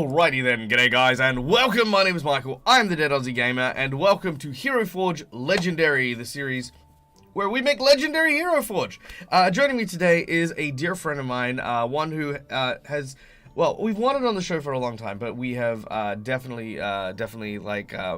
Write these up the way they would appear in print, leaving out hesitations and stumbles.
Alrighty then, g'day guys, and welcome. My name is Michael, I'm the Dead Aussie Gamer, and welcome to Heroforge Legendary, the series where we make legendary Heroforge. Joining me today is a dear friend of mine, one who has, well, we've wanted on the show for a long time, but we have definitely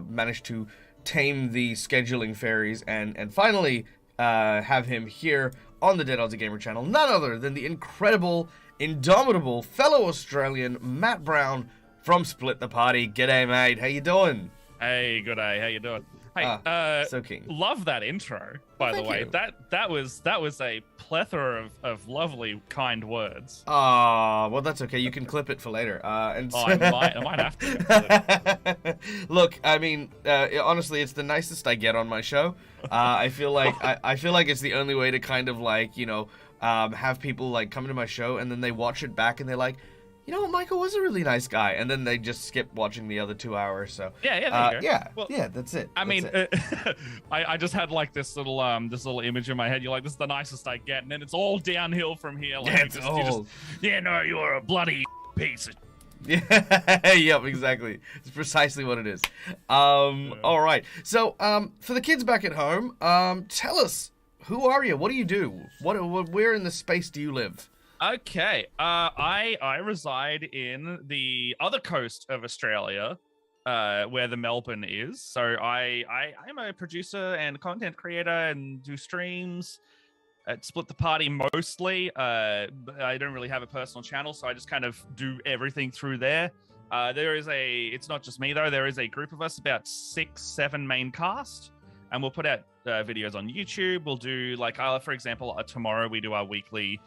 managed to tame the scheduling fairies and finally have him here on the Dead Aussie Gamer channel, none other than the incredible, indomitable fellow Australian Matt Brown from Split the Party. G'day, mate. How you doing? Hey, good day. How you doing? Hey, so keen. Love that intro, by the way. You. That was a plethora of lovely, kind words. Well, that's okay. You can clip it for later. I might have to. Look, I mean, honestly, it's the nicest I get on my show. I feel like I feel like it's the only way to kind of like, you know, have people like come to my show and then they watch it back and they're like, you know what, Michael was a really nice guy, and then they just skip watching the other 2 hours. So there you go. Yeah, that's it. I mean, I just had like this little image in my head. You're like, this is the nicest I get, and then it's all downhill from here. Like, you're a bloody piece of. Yeah, yep, exactly. It's precisely what it is. All right. So, for the kids back at home, tell us, who are you? What do you do? Where in the space do you live? Okay, I reside in the other coast of Australia, where the Melbourne is. So I'm a producer and content creator and do streams at Split the Party mostly. I don't really have a personal channel, so I just kind of do everything through there. It's not just me though. There is a group of us, about 6-7 main cast, and we'll put out videos on YouTube. We'll do like, for example, tomorrow we do our weekly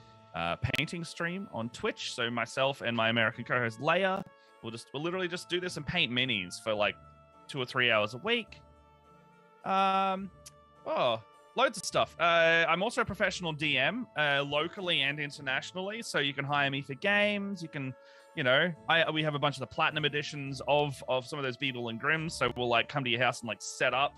painting stream on Twitch. So myself and my American co-host Leia we'll literally just do this and paint minis for like 2 or 3 hours a week. Loads of stuff. I'm also a professional DM, locally and internationally, so you can hire me for games. You can, you know, we have a bunch of the platinum editions of some of those Beetle and Grimm, so we'll like come to your house and like set up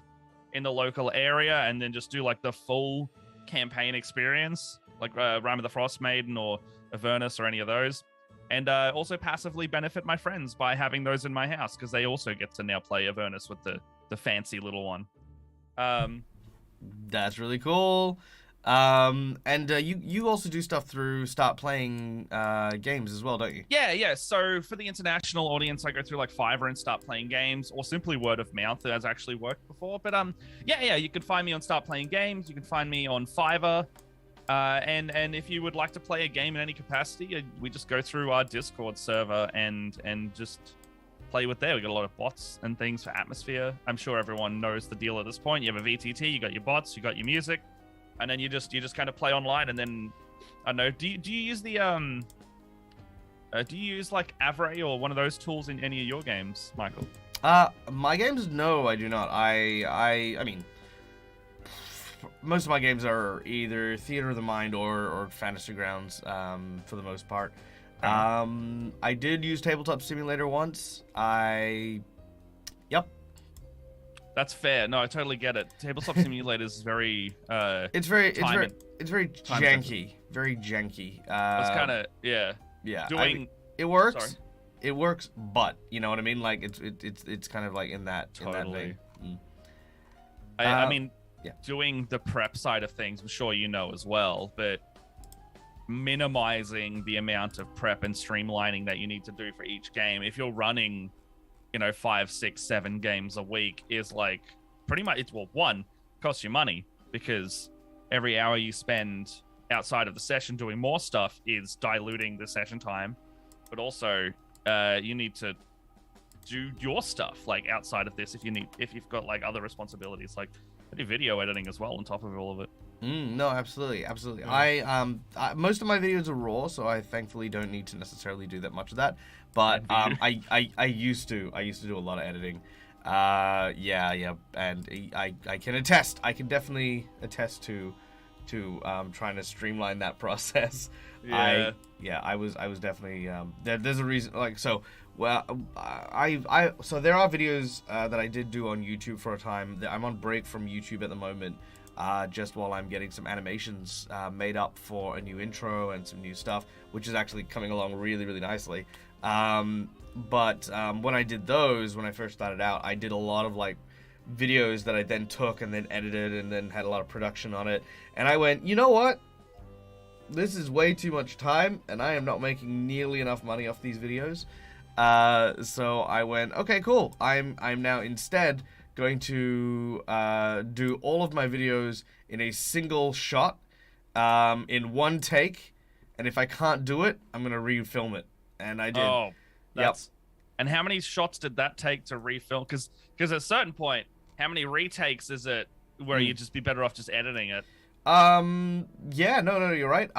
in the local area and then just do like the full campaign experience, like Rime of the Frost Maiden or Avernus or any of those. And also passively benefit my friends by having those in my house, because they also get to now play Avernus with the fancy little one. That's really cool. And you also do stuff through Start Playing games as well, don't you? Yeah. So for the international audience, I go through like Fiverr and Start Playing games, or simply word of mouth. That has actually worked before. But yeah, you can find me on Start Playing Games. You can find me on Fiverr. And if you would like to play a game in any capacity, we just go through our Discord server and just play with there. We got a lot of bots and things for Atmosphere. I'm sure everyone knows the deal at this point. You have a VTT, you got your bots, you got your music, and then you just kind of play online. And then I don't know. Do you use the do you use like Avray or one of those tools in any of your games, Michael? My games, no, I do not. I mean, most of my games are either Theater of the Mind or Fantasy Grounds, for the most part. I did use Tabletop Simulator once. Yep. That's fair. No, I totally get it. Tabletop Simulator is very it's very janky. Very janky. It's kind of yeah. It works. Sorry. It works, but you know what I mean? Like it's kind of like in that vein. I mean, yeah. Doing the prep side of things, I'm sure you know as well, but minimizing the amount of prep and streamlining that you need to do for each game, if you're running, you know, 5, 6, 7 games a week, is like pretty much, one, costs you money, because every hour you spend outside of the session doing more stuff is diluting the session time, but also you need to do your stuff like outside of this if you've got like other responsibilities, like I do video editing as well on top of all of it. No, absolutely. Yeah. I most of my videos are raw, so I thankfully don't need to necessarily do that much of that. But I used to do a lot of editing. Yeah, and I can attest. I can definitely attest to trying to streamline that process. Yeah. I was definitely there's a reason, like, so. Well, so there are videos that I did do on YouTube for a time. I'm on break from YouTube at the moment, just while I'm getting some animations made up for a new intro and some new stuff, which is actually coming along really, really nicely. But when I did those, when I first started out, I did a lot of like videos that I then took and then edited and then had a lot of production on it. And I went, you know what? This is way too much time, and I am not making nearly enough money off these videos. So I went, okay, cool. I'm now instead going to do all of my videos in a single shot, in one take. And if I can't do it, I'm gonna refilm it. And I did. Oh, that's. Yep. And how many shots did that take to refilm? Because at a certain point, how many retakes is it where you'd just be better off just editing it? Yeah, no, you're right.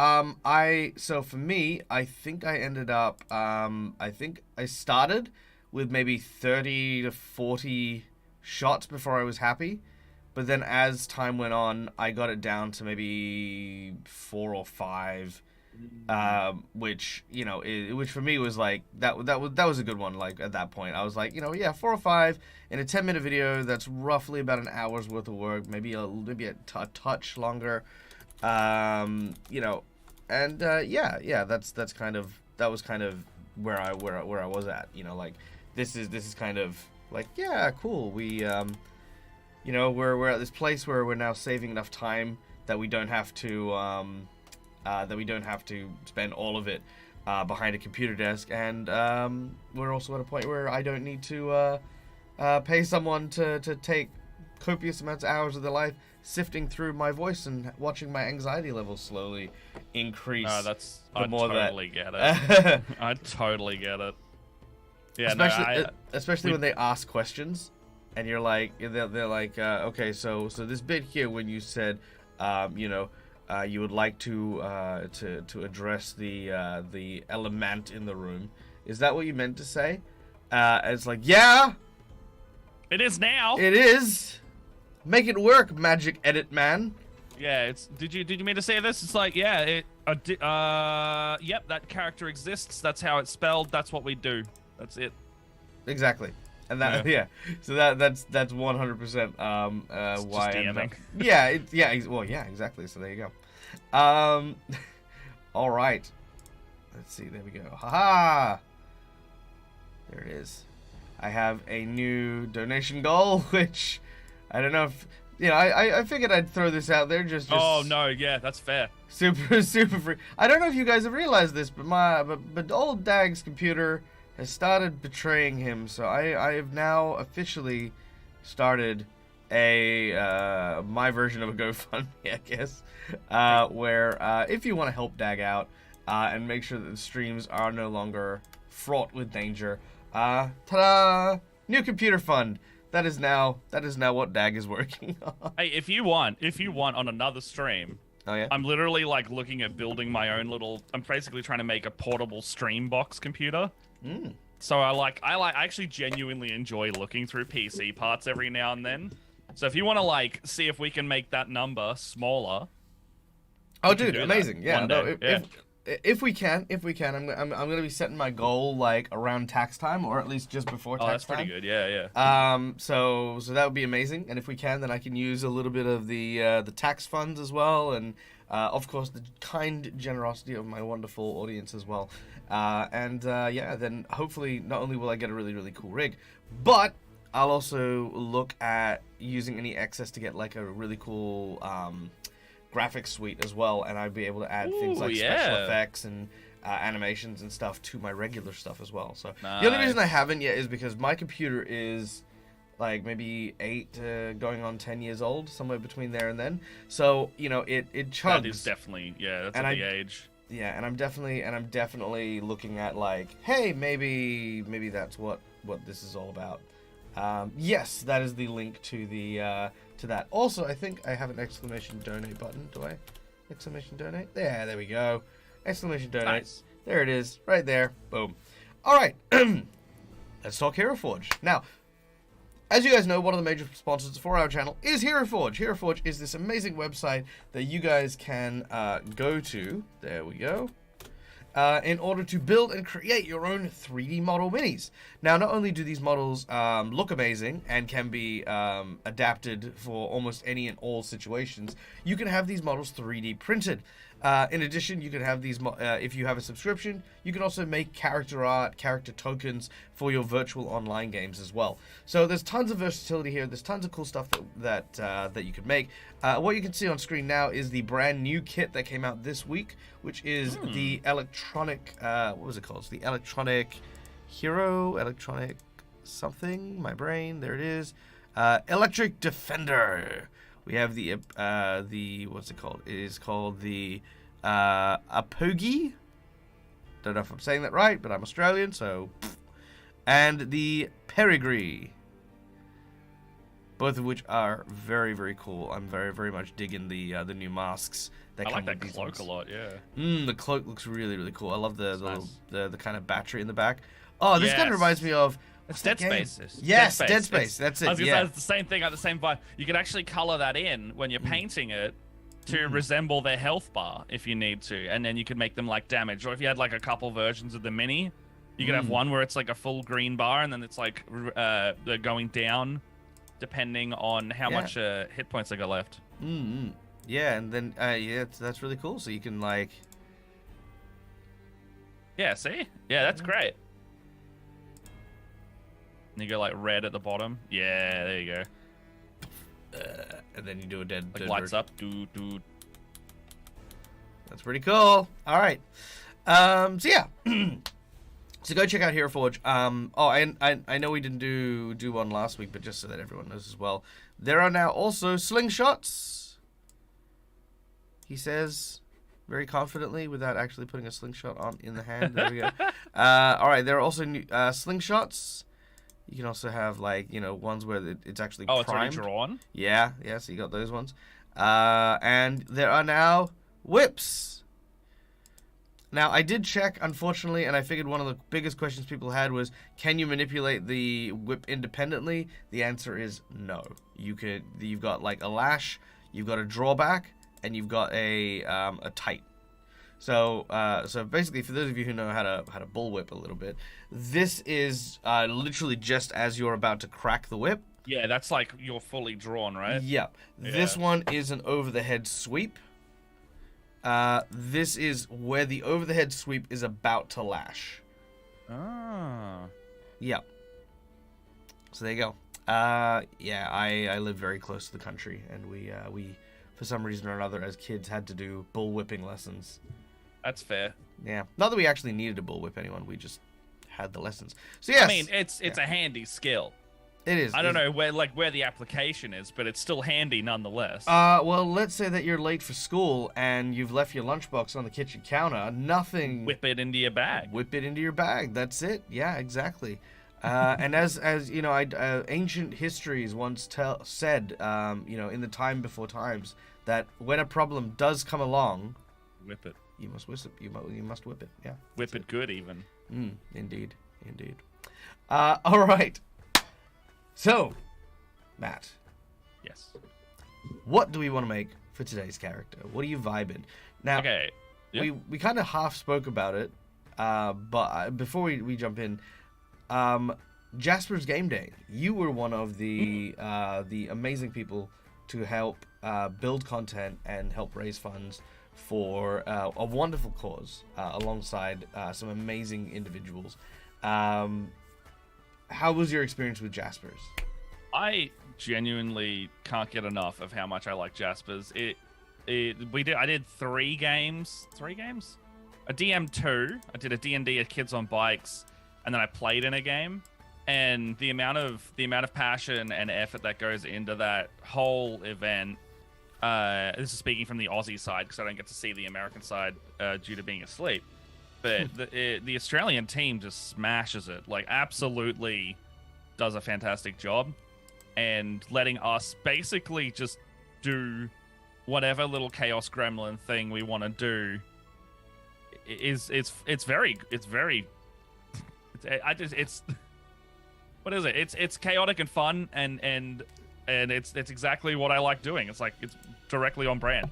So for me, I think I ended up, I think I started with maybe 30 to 40 shots before I was happy. But then as time went on, I got it down to maybe 4 or 5. Which, you know, which for me was like, that was a good one. Like at that point, I was like, you know, yeah, 4 or 5 in a 10-minute video. That's roughly about an hour's worth of work, maybe a touch longer. You know, and yeah, that was kind of where I was at. You know, like this is kind of like, yeah, cool. We you know, we're at this place where we're now saving enough time that we don't have to spend all of it behind a computer desk, and we're also at a point where I don't need to pay someone to take copious amounts of hours of their life sifting through my voice and watching my anxiety levels slowly increase. I totally get it. I totally get it. Yeah, especially when they ask questions, and you're like, they're like, okay, so this bit here when you said, you know, you would like to address the element in the room. Is that what you meant to say? It's like, yeah, it is now. It is. Make it work, magic edit man. Yeah, it's. Did you mean to say this? It's like, yeah, yep, that character exists. That's how it's spelled. That's what we do. That's it. Exactly. And that, yeah. So that's 100% why. DMing. Well, yeah, exactly. So there you go. All right. Let's see. There we go. Haha. There it is. I have a new donation goal, which I don't know if, you know, I figured I'd throw this out there just. Oh no, yeah, that's fair. Super free. I don't know if you guys have realized this, but old Dag's computer has started betraying him, so I have now officially started a my version of a GoFundMe, I guess, where if you want to help Dag out and make sure that the streams are no longer fraught with danger, ta-da! New computer fund. That is now what Dag is working on. Hey, if you want on another stream. Oh yeah. I'm literally like looking at building my own little. I'm basically trying to make a portable stream box computer. So I actually genuinely enjoy looking through PC parts every now and then. So if you want to like see if we can make that number smaller. Oh, dude, amazing! Yeah, no, yeah. If we can, I'm gonna be setting my goal like around tax time, or at least just before tax time. Oh, that's pretty good. Yeah. So that would be amazing, and if we can, then I can use a little bit of the tax funds as well, and of course the kind generosity of my wonderful audience as well. Yeah, then hopefully not only will I get a really, really cool rig, but I'll also look at using any excess to get like a really cool graphics suite as well, and I'd be able to add things like special effects and animations and stuff to my regular stuff as well. So the only reason I haven't yet is because my computer is like maybe 8 going on 10 years old, somewhere between there and then. So, you know, it chugs. That is definitely, that's at the age. Yeah, and I'm definitely looking at like, hey, maybe that's what this is all about. Yes, that is the link to the to that. Also, I think I have an exclamation donate button. Do I? Exclamation donate? Yeah, there we go. Exclamation donate. Nice. There it is, right there. Boom. All right, let's talk Heroforge now. As you guys know, one of the major sponsors for our channel is Heroforge. Heroforge is this amazing website that you guys can go to. There we go. in order to build and create your own 3D model minis. Now, not only do these models look amazing and can be adapted for almost any and all situations, you can have these models 3D printed. In addition, you can have these, if you have a subscription, you can also make character art, character tokens for your virtual online games as well. So there's tons of versatility here. There's tons of cool stuff that you can make. What you can see on screen now is the brand new kit that came out this week, which is the electronic, what was it called? It's the electronic electronic something, my brain, there it is. Electric Defender. We have the what's it called? It is called the Apogi. Don't know if I'm saying that right, but I'm Australian, so. And the Perigee. Both of which are very, very cool. I'm very, very much digging the new masks. I like that cloak a lot. Yeah. The cloak looks really, really cool. I love the kind of battery in the back. Oh, this kind of reminds me of. It's Dead Space. Yes, Dead Space. That's it. I was gonna say it's the same thing, the same vibe. You can actually color that in when you're painting it to resemble their health bar if you need to, and then you could make them like damage. Or if you had like a couple versions of the mini, you could have one where it's like a full green bar, and then it's like they're going down depending on how much hit points they got left. Yeah, and then that's really cool. So you can like. Yeah. See. Yeah, that's great. And you go like red at the bottom. Yeah, there you go. And then you do a dead lights up. Do. That's pretty cool. All right. So yeah. So go check out Heroforge. I know we didn't do one last week, but just so that everyone knows as well, there are now also slingshots. He says very confidently without actually putting a slingshot on in the hand. There we go. All right. There are also new slingshots. You can also have, like, ones where it's actually primed. It's already drawn? Yeah, so you got those ones. And there are now whips. Now, I did check, unfortunately, and I figured one of the biggest questions people had was, can you manipulate the whip independently? The answer is no. You've got, like, a lash, you've got a drawback, and you've got a tight. So basically, for those of you who know how to bullwhip a little bit, this is literally just as you're about to crack the whip. Yeah, that's like you're fully drawn, right? Yep. Yeah. This one is an over-the-head sweep. This is where the over-the-head sweep is about to lash. Ah. Yep. So there you go. Yeah, I live very close to the country, and we for some reason or another as kids had to do bullwhipping lessons. That's fair. Yeah. Not that we actually needed to bullwhip anyone. We just had the lessons. So yes. I mean, it's a handy skill. It is. I don't know where the application is, but it's still handy nonetheless. Well, let's say that you're late for school and you've left your lunchbox on the kitchen counter. Nothing. Whip it into your bag. Whip it into your bag. That's it. Yeah, exactly. And as you know, ancient histories once said, in the time before times, that when a problem does come along, whip it. You must whip it. You must whip it. Yeah. Whip it good, even. Indeed. All right. So, Matt. Yes. What do we want to make for today's character? What are you vibing? Now, okay. Yep. We kind of half spoke about it, but before we jump in, Jasper's Game Day. You were one of the amazing people to help build content and help raise funds for a wonderful cause alongside some amazing individuals. How was your experience with Jaspers? I genuinely can't get enough of how much I like Jaspers. I did 3 games. A DM2. I did a D&D at Kids on Bikes, and then I played in a game. And the amount of passion and effort that goes into that whole event. This is speaking from the Aussie side because I don't get to see the American side due to being asleep. But the Australian team just smashes it. Like, absolutely does a fantastic job. And letting us basically just do whatever little Chaos Gremlin thing we want to do it's what is it? It's chaotic and fun and it's exactly what I like doing. It's directly on brand.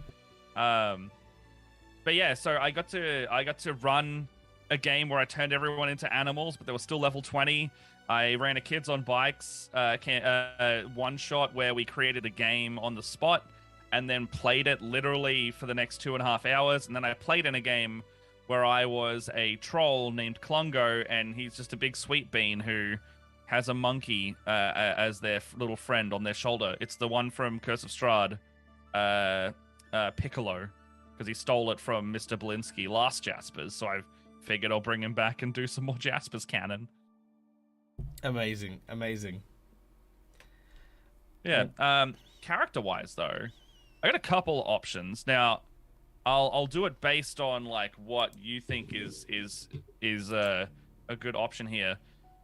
But yeah, so I got to run a game where I turned everyone into animals, but they were still level 20. I ran a Kids on Bikes one shot where we created a game on the spot and then played it literally for the next 2.5 hours. And then I played in a game where I was a troll named Klungo, and he's just a big sweet bean who has a monkey as their little friend on their shoulder. It's the one from Curse of Strahd, Piccolo, because he stole it from Mr. Blinsky last Jaspers. So I figured I'll bring him back and do some more Jaspers canon. Amazing, amazing. Yeah. Character-wise, though, I got a couple options. Now, I'll do it based on like what you think is a good option here.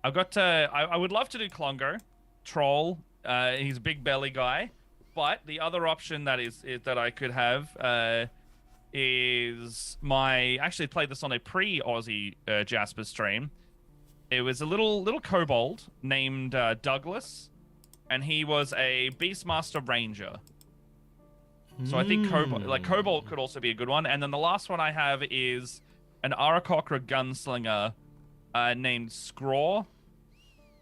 I've got I would love to do Klungo, troll. He's a big belly guy, but the other option that I could have is I actually played this on a pre-Aussie Jasper stream. It was a little kobold named Douglas, and he was a Beastmaster Ranger. So I think Kobold could also be a good one. And then the last one I have is an Arakocra gunslinger named Scraw.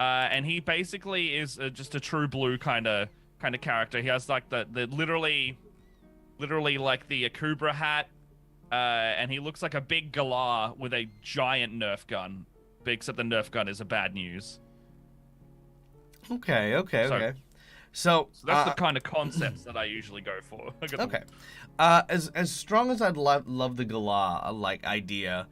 And he basically is just a true blue kind of character. He has like the literally like the Akubra hat. And he looks like a big Galar with a giant Nerf gun. Except the Nerf gun is a bad news. Okay. So that's the kind of concepts that I usually go for. Okay. As strong as I'd love the Galar like idea,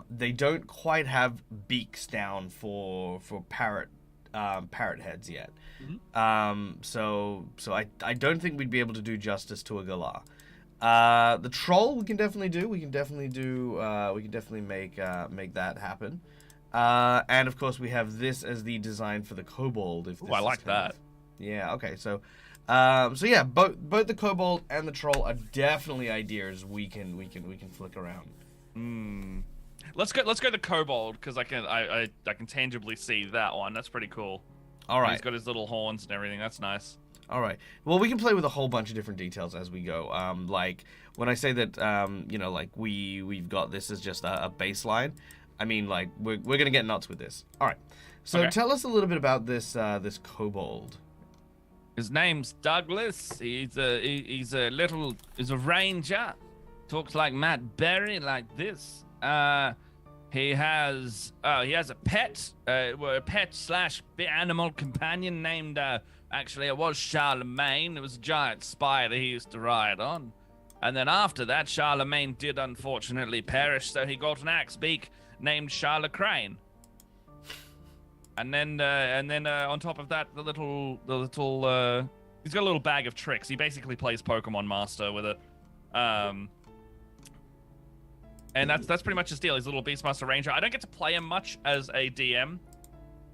they don't quite have beaks down for parrot heads yet. Mm-hmm. So I don't think we'd be able to do justice to a Galar. The troll we can definitely do. We can definitely make that happen. And of course we have this as the design for the kobold. If this I like that. Yeah. Okay. So yeah, both the kobold and the troll are definitely ideas we can flick around. Let's go the kobold because I can tangibly see that one. That's pretty cool. All right. He's got his little horns and everything. That's nice. All right. Well, we can play with a whole bunch of different details as we go. Like when I say that, like we've got this as just a baseline. I mean, like we're gonna get nuts with this. All right. So Okay. Tell us a little bit about this kobold. His name's Douglas. He's a ranger. Talks like Matt Berry, like this. He has a pet, a pet/animal companion named. Actually, it was Charlemagne. It was a giant spider he used to ride on. And then after that, Charlemagne did unfortunately perish, so he got an axe beak named Charlecrane. And then on top of that, the little he's got a little bag of tricks. He basically plays Pokemon Master with it. And that's pretty much his deal. He's a little Beastmaster Ranger. I don't get to play him much as a DM,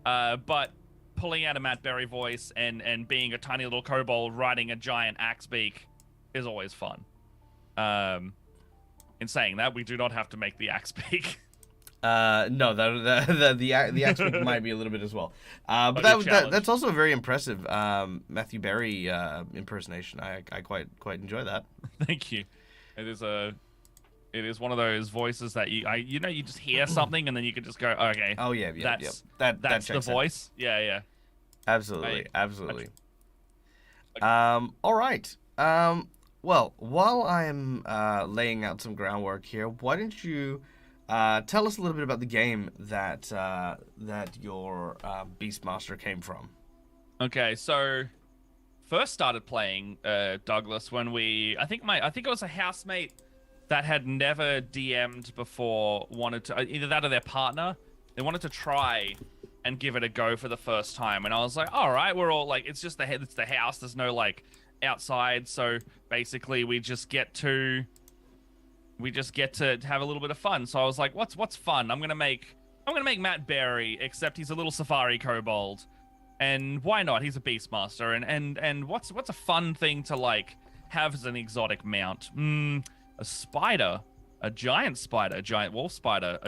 but pulling out a Matt Berry voice and being a tiny little kobold riding a giant axe beak is always fun. In saying that, we do not have to make the axe beak. No, the axe beak might be a little bit as well. But that's also a very impressive Matthew Berry impersonation. I quite enjoy that. Thank you. It is one of those voices that you just hear something and then you can just go, okay. Oh yeah. That's the voice. Out. Yeah. Absolutely. All right. Well, while I'm laying out some groundwork here, why don't you tell us a little bit about the game that your Beastmaster came from? Okay, so first started playing Douglas when I think it was a housemate that had never DM'd before wanted to, either that or their partner, they wanted to try and give it a go for the first time. And I was like, all right, we're all like, it's the house. There's no like outside. So basically we just get to have a little bit of fun. So I was like, what's fun? I'm going to make Matt Berry, except he's a little safari kobold. And why not? He's a Beastmaster. And what's a fun thing to like have as an exotic mount? A spider, a giant spider, a giant wolf spider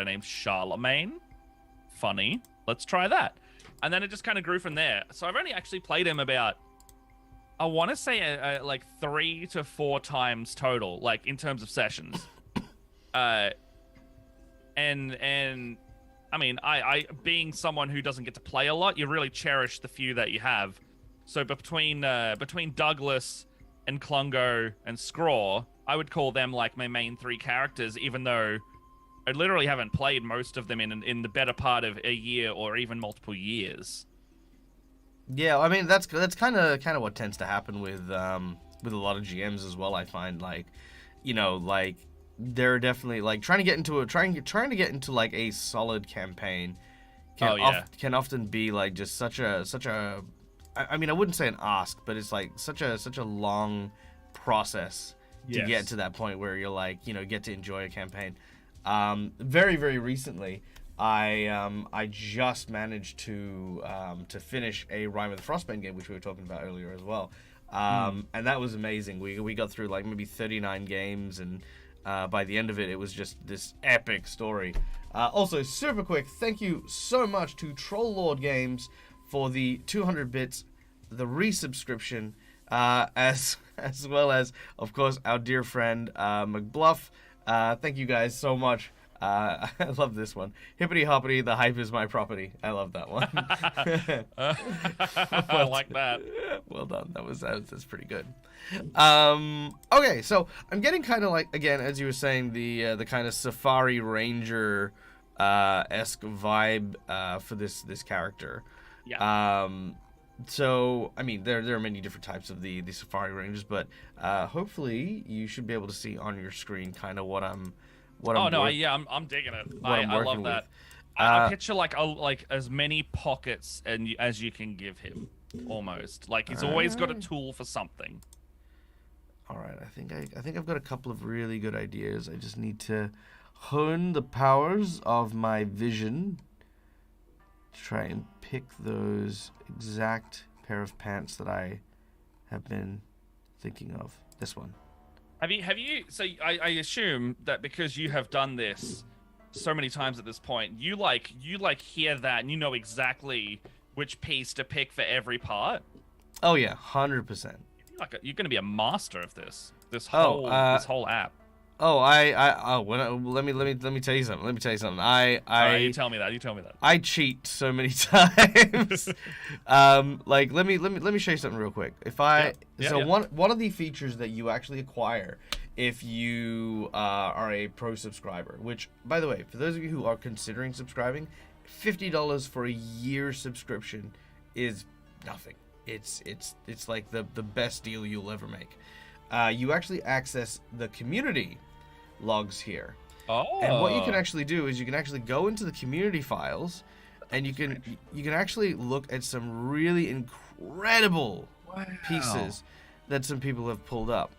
named Charlemagne. Funny. Let's try that. And then it just kind of grew from there. So I've only actually played him about, I want to say like 3 to 4 times total, like in terms of sessions. and I mean, I being someone who doesn't get to play a lot, you really cherish the few that you have. So between Douglas and Klungo and Scraw, I would call them like my main three characters, even though I literally haven't played most of them in the better part of a year or even multiple years. Yeah, I mean that's kind of what tends to happen with a lot of GMs as well. I find like, like they're definitely like trying to get into like a solid campaign can often be like just such a I mean I wouldn't say an ask, but it's like such a long process to get to that point where you're like, get to enjoy a campaign. Very, very recently, I just managed to finish a Rime of the Frostbane game, which we were talking about earlier as well. And that was amazing. We got through like maybe 39 games, and by the end of it, it was just this epic story. Also, super quick, thank you so much to Troll Lord Games for the 200 bits, the resubscription, as well as, of course, our dear friend McBluff. Thank you guys so much. I love this one. Hippity hoppity, the hype is my property. I love that one. I like that. Well done. That's pretty good. Okay, so I'm getting kind of like, again, as you were saying, the kind of Safari Ranger esque vibe for this character. Yeah. So I mean, there are many different types of the Safari Rangers, but hopefully you should be able to see on your screen kind of what I'm. I'm digging it. I love that. I picture like as many pockets as you can give him, almost like he's always got a tool for something. All right, I think I've got a couple of really good ideas. I just need to hone the powers of my vision to try and pick those exact pair of pants that I have been thinking of. This one. Have you? So I assume that because you have done this so many times at this point, you hear that and you know exactly which piece to pick for every part. Oh yeah, 100%. You're going to be a master of this whole app. Let me tell you something. You tell me that. I cheat so many times. Like let me show you something real quick. One of the features that you actually acquire if you are a pro subscriber, which by the way, for those of you who are considering subscribing, $50 for a year subscription is nothing. It's like the best deal you'll ever make. You actually access the community logs here. Oh. And what you can actually do is you can actually go into the community files, and you can actually look at some really incredible pieces that some people have pulled up,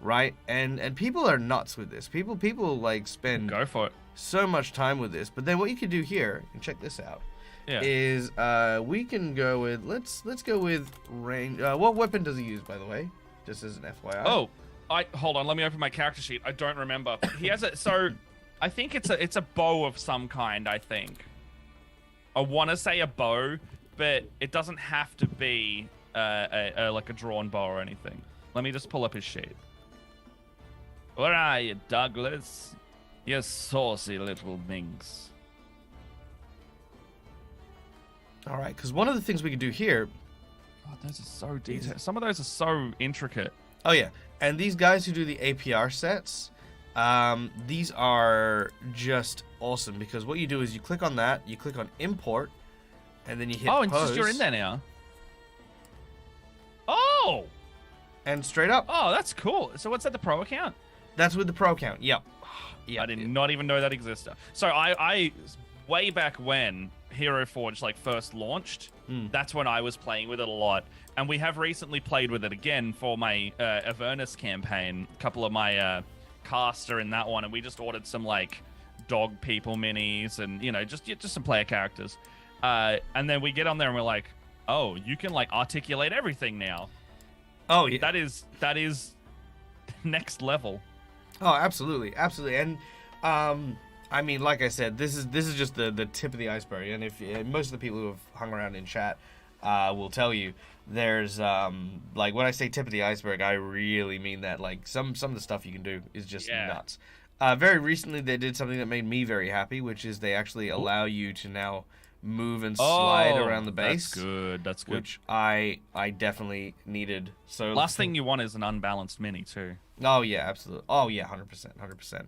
right? And people are nuts with this. People like spend go for it so much time with this. But then what you can do here, and check this out, is we can go with let's go with range. What weapon does he use, by the way? Just as an FYI. Oh. Hold on, let me open my character sheet. I don't remember. He has I think it's a bow of some kind, I think. I want to say a bow, but it doesn't have to be like a drawn bow or anything. Let me just pull up his sheet. Where are you, Douglas? You saucy little minx. All right, because one of the things we could do here. Oh, those are so detailed. Some of those are so intricate. Oh yeah, and these guys who do the APR sets, these are just awesome because what you do is you click on that, you click on import, and then you hit and pose. just you're in there now. Oh! And straight up. Oh, that's cool. So what's that, the pro account? That's with the pro account, yep. I did not even know that existed. So I way back when Heroforge like first launched, that's when I was playing with it a lot. And we have recently played with it again for my Avernus campaign. A couple of my casts are in that one, and we just ordered some like dog people minis and just some player characters. And then we get on there and we're like, oh, you can like articulate everything now. Oh yeah, that is next level. Oh, absolutely. And I mean, like I said, this is just the tip of the iceberg. And if most of the people who have hung around in chat will tell you, there's like when I say tip of the iceberg, I really mean that. Like some of the stuff you can do is just nuts. Very recently, they did something that made me very happy, which is they actually allow you to now move and slide around the base. That's good. That's good. Which I definitely needed. So last thing you want is an unbalanced mini too. Oh yeah, absolutely. Oh yeah, 100%, 100%.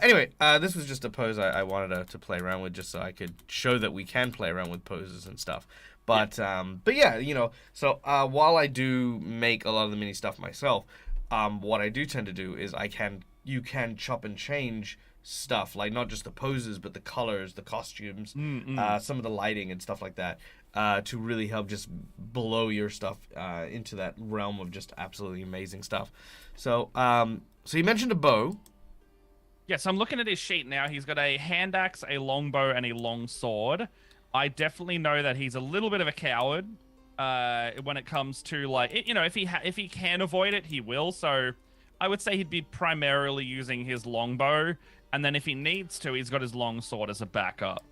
Anyway, this was just a pose I wanted to play around with, just so I could show that we can play around with poses and stuff. But yeah, you know, so while I do make a lot of the mini stuff myself, what I do tend to do is you can chop and change stuff, like not just the poses, but the colors, the costumes, some of the lighting and stuff like that, to really help just blow your stuff into that realm of just absolutely amazing stuff. So, so you mentioned a bow. Yes, I'm looking at his sheet now. He's got a hand axe, a longbow, and a long sword. I definitely know that he's a little bit of a coward when it comes to, like, you know, if he can avoid it, he will. So I would say he'd be primarily using his longbow, and then if he needs to, he's got his long sword as a backup.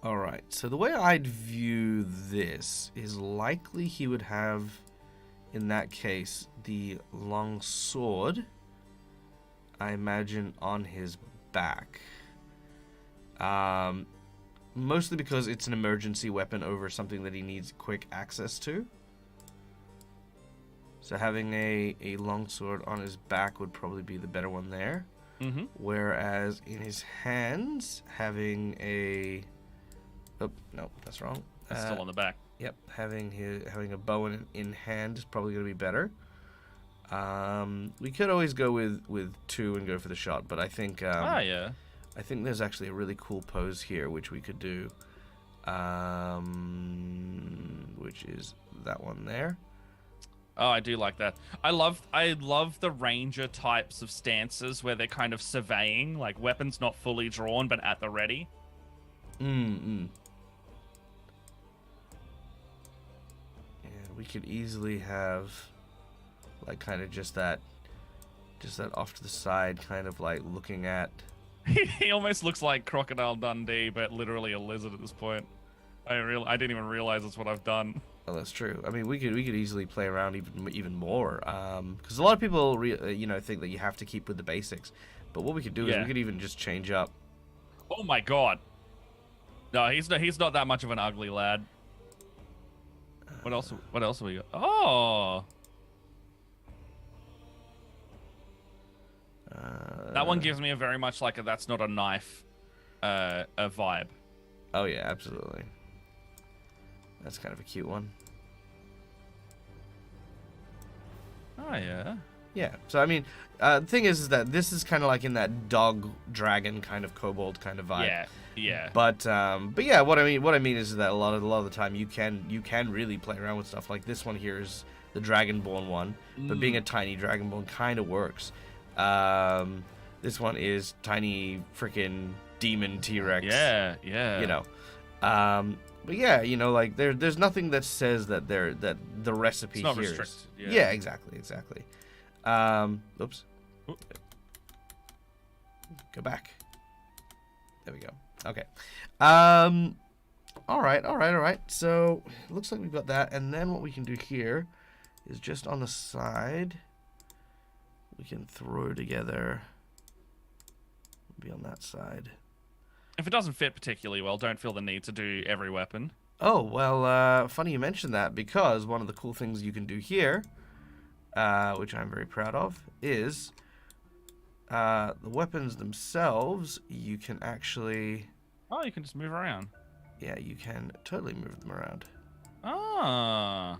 All right. So the way I'd view this is likely he would have, in that case, the long sword, I imagine, on his back. Mostly because it's an emergency weapon over something that he needs quick access to. So having a longsword on his back would probably be the better one there. Mm-hmm. Whereas in his hands, having a... Oh, no, that's wrong. It's still on the back. Yep, having a bow in hand is probably going to be better. We could always go with two and go for the shot, but I think... yeah. I think there's actually a really cool pose here which we could do, which is that one there. Oh, I do like that. I love the ranger types of stances where they're kind of surveying, like weapons not fully drawn but at the ready. And we could easily have, like, kind of just that off to the side, kind of like looking at. He almost looks like Crocodile Dundee, but literally a lizard at this point. I didn't even realize that's what I've done. Oh, that's true. I mean, we could easily play around even more, because a lot of people think that you have to keep with the basics. But what we could do is we could even just change up. Oh my god! No, he's not that much of an ugly lad. What else? What else have we got? Oh. That one gives me a very much like a that's not a knife a vibe. Oh yeah, absolutely. That's kind of a cute one. Oh yeah. Yeah. So I mean, the thing is that this is kind of like in that dog dragon kind of kobold kind of vibe. Yeah. Yeah. But yeah, what I mean is that a lot of the time you can really play around with stuff. Like this one here is the dragonborn one, but being a tiny dragonborn kind of works. This one is tiny freaking demon T-Rex. Yeah, yeah. You know, but yeah, you know, like there's nothing that says that the recipe it's not here restricted. is. Yeah, exactly. Oops. Oop. Go back. There we go. Okay. All right. So it looks like we've got that, and then what we can do here is just on the side. We can throw together. Be on that side. If it doesn't fit particularly well, don't feel the need to do every weapon. Oh, well, funny you mentioned that, because one of the cool things you can do here, which I'm very proud of, is the weapons themselves, you can actually... Oh, you can just move around. Yeah, you can totally move them around. Ah.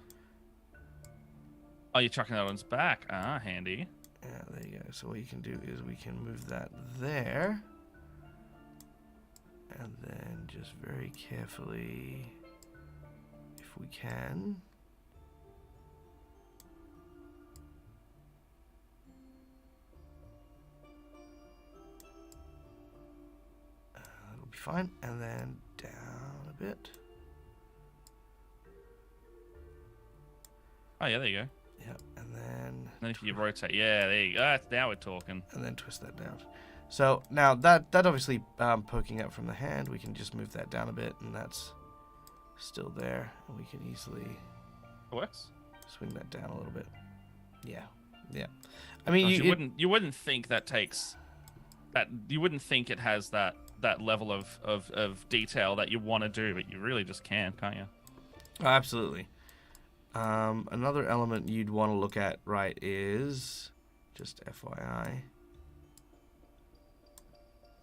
Oh, you're chucking that on its back. Ah, handy. Yeah, there you go. So what you can do is we can move that there. And then just very carefully, if we can. That'll be fine. And then down a bit. Oh, yeah, there you go. Yep, and then if you rotate, yeah, there you go. Now we're talking. And then twist that down. So now that obviously poking out from the hand, we can just move that down a bit, and that's still there, and we can easily It works. swing that down a little bit. Yeah. I mean, you wouldn't think that takes that you wouldn't think it has that level of detail that you want to do, but you really just can't you? Oh, absolutely. Another element you'd want to look at, right, is just FYI.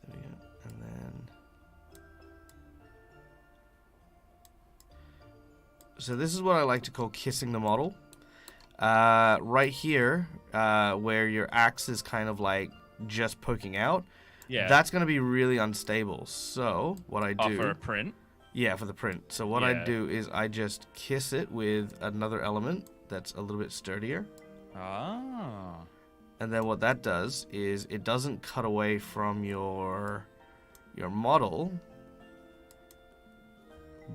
There we go. And then, so this is what I like to call kissing the model. Right here, where your axe is kind of like just poking out. Yeah. That's going to be really unstable. So what I do... for a print? Yeah, for the print. So what I do is I just kiss it with another element that's a little bit sturdier. Ah. And then what that does is it doesn't cut away from your model,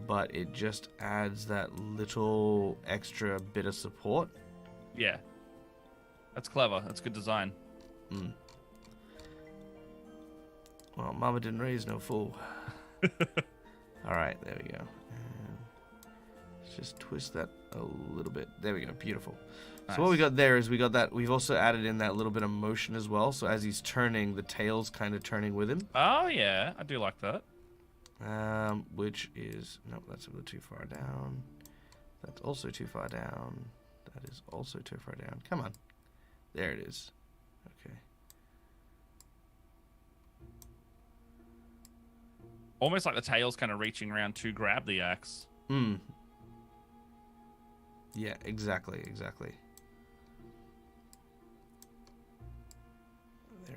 but it just adds that little extra bit of support. Yeah. That's clever. That's good design. Mm. Well, Mama didn't raise no fool. Alright, there we go. And let's just twist that a little bit. There we go, beautiful. Nice. So what we got there is we got that, we've also added in that little bit of motion as well. So as he's turning, the tail's kind of turning with him. Oh yeah, I do like that. Which is, no, that's a little too far down. That's also too far down. That is also too far down. Come on. There it is. Okay. Almost like the tail's kind of reaching around to grab the axe. Hmm. Yeah, exactly. There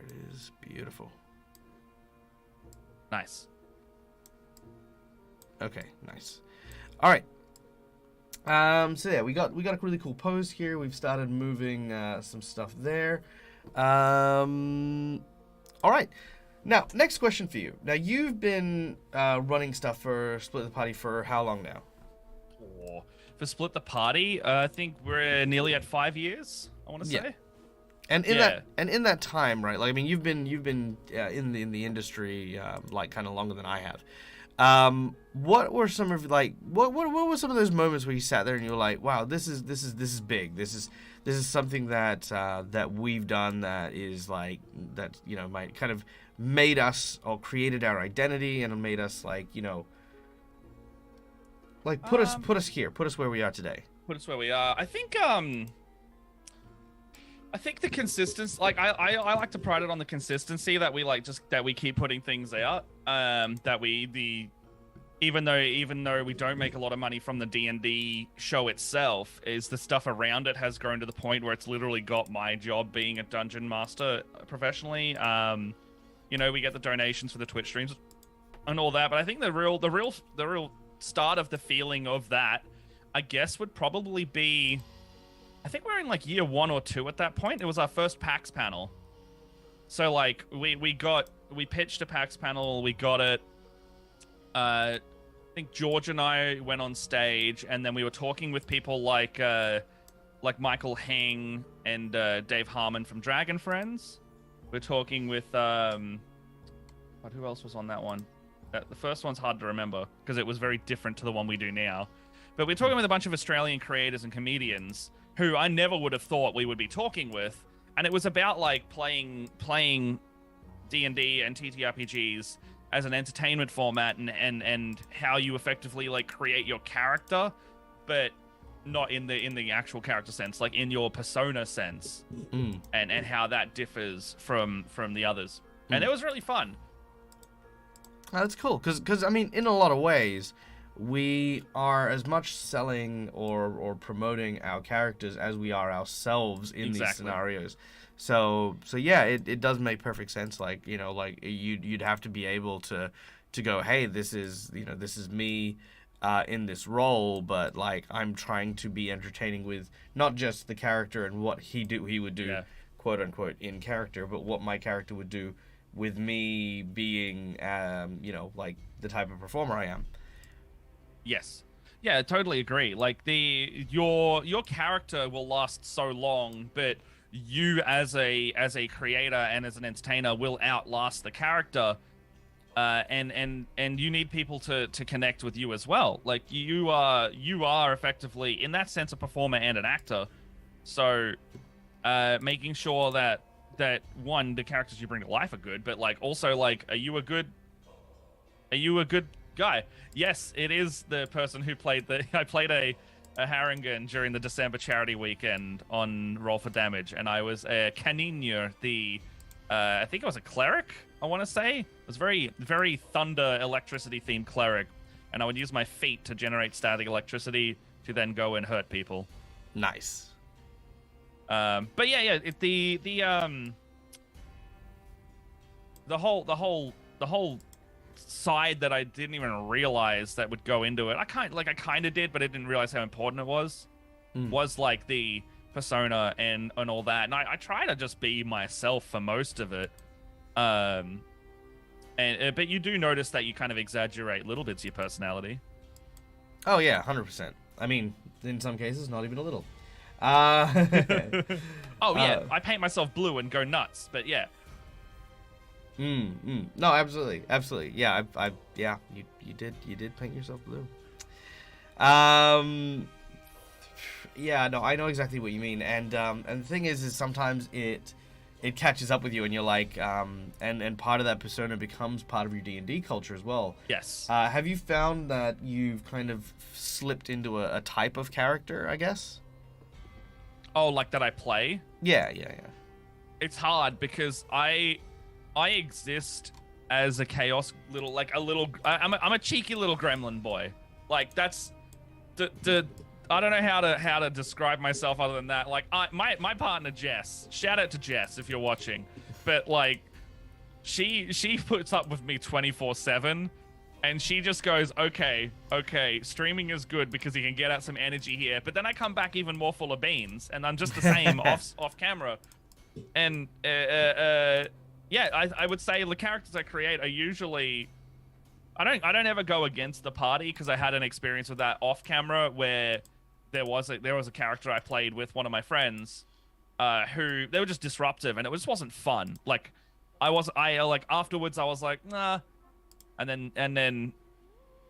it is. Beautiful. Nice. Okay, nice. All right. So yeah, we got a really cool pose here. We've started moving some stuff there. All right. Now, next question for you. Now, you've been running stuff for Split the Party for how long now? Oh, for Split the Party, I think we're nearly at 5 years, I want to say. And in that time, right? Like, I mean, you've been in the industry like kind of longer than I have. What were some of what were some of those moments where you sat there and you were like, wow, this is big. This is something that that we've done that is like that, you know, might kind of made us or created our identity and made us like, you know, like put us here, put us where we are today. Put us where we are. I think the consistency, like I like to pride it on the consistency that we that we keep putting things out. Even though we don't make a lot of money from the D&D show itself, is the stuff around it has grown to the point where it's literally got my job being a dungeon master professionally. You know, we get the donations for the Twitch streams and all that, but I think the real start of the feeling of that, I guess, would probably be, I think we're in like year 1 or 2 at that point. It was our first PAX panel. So like we pitched a PAX panel, we got it. I think George and I went on stage, and then we were talking with people like Michael Heng and Dave Harmon from Dragon Friends. We're talking with who else was on that one? The first one's hard to remember because it was very different to the one we do now. But we're talking with a bunch of Australian creators and comedians who I never would have thought we would be talking with, and it was about like playing D&D and TTRPGs as an entertainment format and how you effectively like create your character, but not in the actual character sense, like in your persona sense, and how that differs from the others. And it was really fun. That's cool, because I mean, in a lot of ways, we are as much selling or promoting our characters as we are ourselves in these scenarios. So yeah, it does make perfect sense. Like, you know, like you'd have to be able to go, hey, this is me in this role, but like I'm trying to be entertaining with not just the character and what he would do, quote unquote, in character, but what my character would do with me being, you know, like the type of performer I am. Yes. Yeah, I totally agree. Like your character will last so long, but you as a creator and as an entertainer will outlast the character, and you need people to connect with you as well. Like you are effectively in that sense a performer and an actor. So making sure that that one, the characters you bring to life are good, but like also like, are you a good guy? Yes, it is the person who played I played a Haringen during the December charity weekend on Roll for Damage, and I was a Caninier, I think I was a cleric, I want to say. It was very, very thunder electricity themed cleric, and I would use my feet to generate static electricity to then go and hurt people. Nice. But yeah, the whole side that I didn't even realize that would go into it. I kind of did, but I didn't realize how important it was. Was like the persona and all that. And I try to just be myself for most of it. But you do notice that you kind of exaggerate little bits of your personality. Oh yeah, 100%. I mean, in some cases, not even a little. Oh yeah, I paint myself blue and go nuts. But yeah. No, absolutely. Yeah, you did paint yourself blue. Yeah, no, I know exactly what you mean, and the thing is sometimes it catches up with you, and you're like, and part of that persona becomes part of your D&D culture as well. Yes. Have you found that you've kind of slipped into a type of character, I guess? Oh, like that I play? Yeah. It's hard because I exist as a chaos I'm a cheeky little gremlin boy. Like that's I don't know how to describe myself other than that. Like my partner Jess, shout out to Jess if you're watching, but like she puts up with me 24/7, and she just goes, okay, streaming is good because you can get out some energy here, but then I come back even more full of beans, and I'm just the same off camera, and yeah, I would say the characters I create are usually, I don't ever go against the party, because I had an experience with that off camera where there was a character I played with one of my friends, who they were just disruptive, and it just wasn't fun. Like afterwards I was like, nah, and then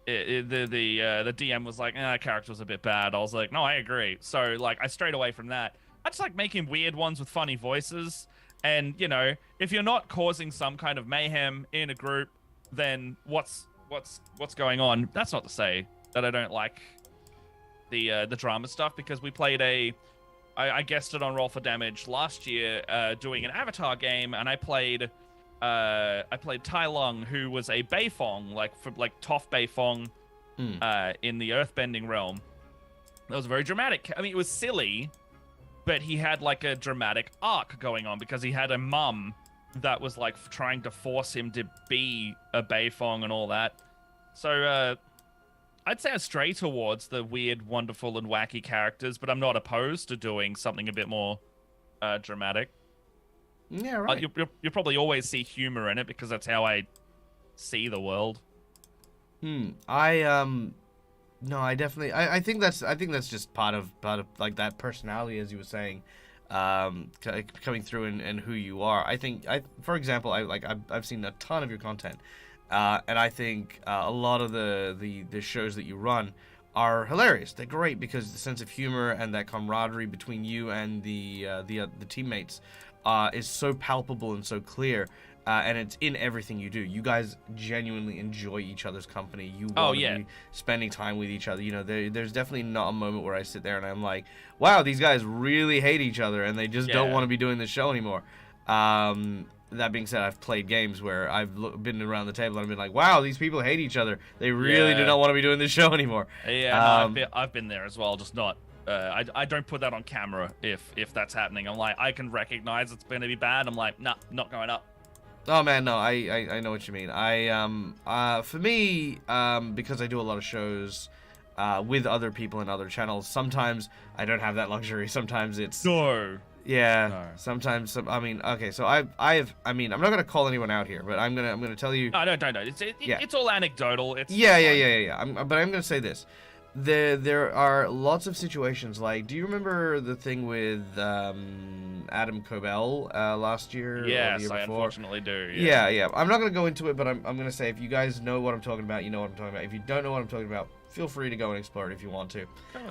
the DM was like, that character was a bit bad. I was like, no, I agree. So like I strayed away from that. I just like making weird ones with funny voices. And, you know, if you're not causing some kind of mayhem in a group, then what's going on? That's not to say that I don't like the drama stuff, because we played I guested on Roll for Damage last year, doing an Avatar game, and I played Tai Lung, who was a Beifong, like Toph Beifong, in the Earthbending realm. That was very dramatic. I mean, it was silly, but he had like a dramatic arc going on because he had a mum that was like trying to force him to be a Beifong and all that. So I'd say I stray towards the weird, wonderful, and wacky characters, but I'm not opposed to doing something a bit more dramatic. Yeah, right. You'll probably always see humor in it because that's how I see the world. No, I definitely. I think that's just part of like that personality, as you were saying, coming through and who you are. For example, I've seen a ton of your content, and I think a lot of the shows that you run are hilarious. They're great because the sense of humor and that camaraderie between you and the teammates is so palpable and so clear. And it's in everything you do. You guys genuinely enjoy each other's company. You want to be spending time with each other. You know, there's definitely not a moment where I sit there and I'm like, wow, these guys really hate each other and they just don't want to be doing this show anymore. That being said, I've played games where I've been around the table and I've been like, wow, these people hate each other. They really do not want to be doing this show anymore. Yeah, no, I've been there as well, just not. I don't put that on camera if that's happening. I'm like, I can recognize it's going to be bad. I'm like, nah, not going up. Oh man, no, I know what you mean. For me, because I do a lot of shows with other people and other channels, sometimes I don't have that luxury. Sometimes it's sometimes I mean, okay, so I mean, I'm not gonna call anyone out here, but I'm gonna tell you. No, don't. It's all anecdotal. It's yeah. But I'm gonna say this. There are lots of situations like, do you remember the thing with Adam Cobell last year? Yes, or the year before? I unfortunately do. Yeah. I'm not going to go into it, but I'm going to say, if you guys know what I'm talking about, you know what I'm talking about. If you don't know what I'm talking about, feel free to go and explore it if you want to.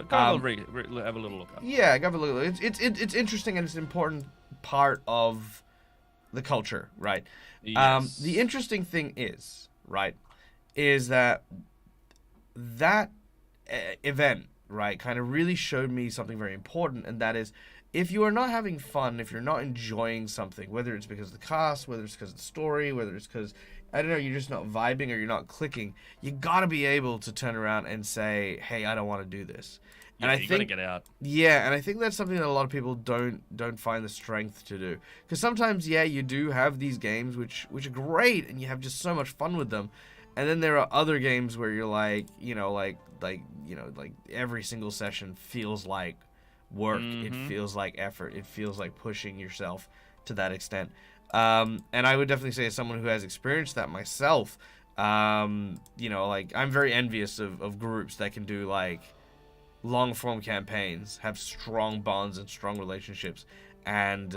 Go have a little look up. Yeah, go have a look. It's interesting, and it's an important part of the culture, right? Yes. The interesting thing is, right, is that event, right, kind of really showed me something very important, and that is, if you are not having fun, if you're not enjoying something, whether it's because of the cast, whether it's because of the story, whether it's because, I don't know, you're just not vibing or you're not clicking, you gotta be able to turn around and say, hey, I don't want to do this. Yeah, And I you think, gotta get out. yeah, and I think that's something that a lot of people don't find the strength to do. Because sometimes, yeah, you do have these games which are great, and you have just so much fun with them. And then there are other games where you're like, like every single session feels like work. It feels like effort. It feels like pushing yourself to that extent. And I would definitely say, as someone who has experienced that myself, like, I'm very envious of groups that can do like long form campaigns, have strong bonds and strong relationships, and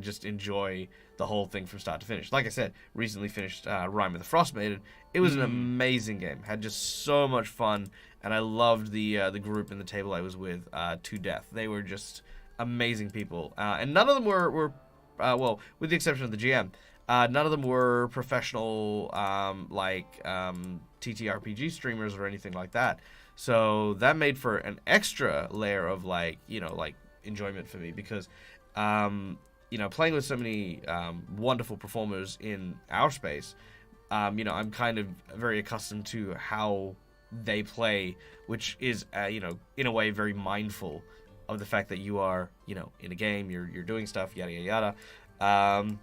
just enjoy the whole thing from start to finish. Like I said, recently finished Rime of the Frost Maiden. It was an amazing game. Had just so much fun, and I loved the group and the table I was with to death. They were just amazing people, and none of them were well, with the exception of the GM. None of them were professional TTRPG streamers or anything like that. So that made for an extra layer of enjoyment for me, because playing with so many wonderful performers in our space, I'm kind of very accustomed to how they play, which is in a way very mindful of the fact that you are in a game, you're doing stuff, yada yada yada.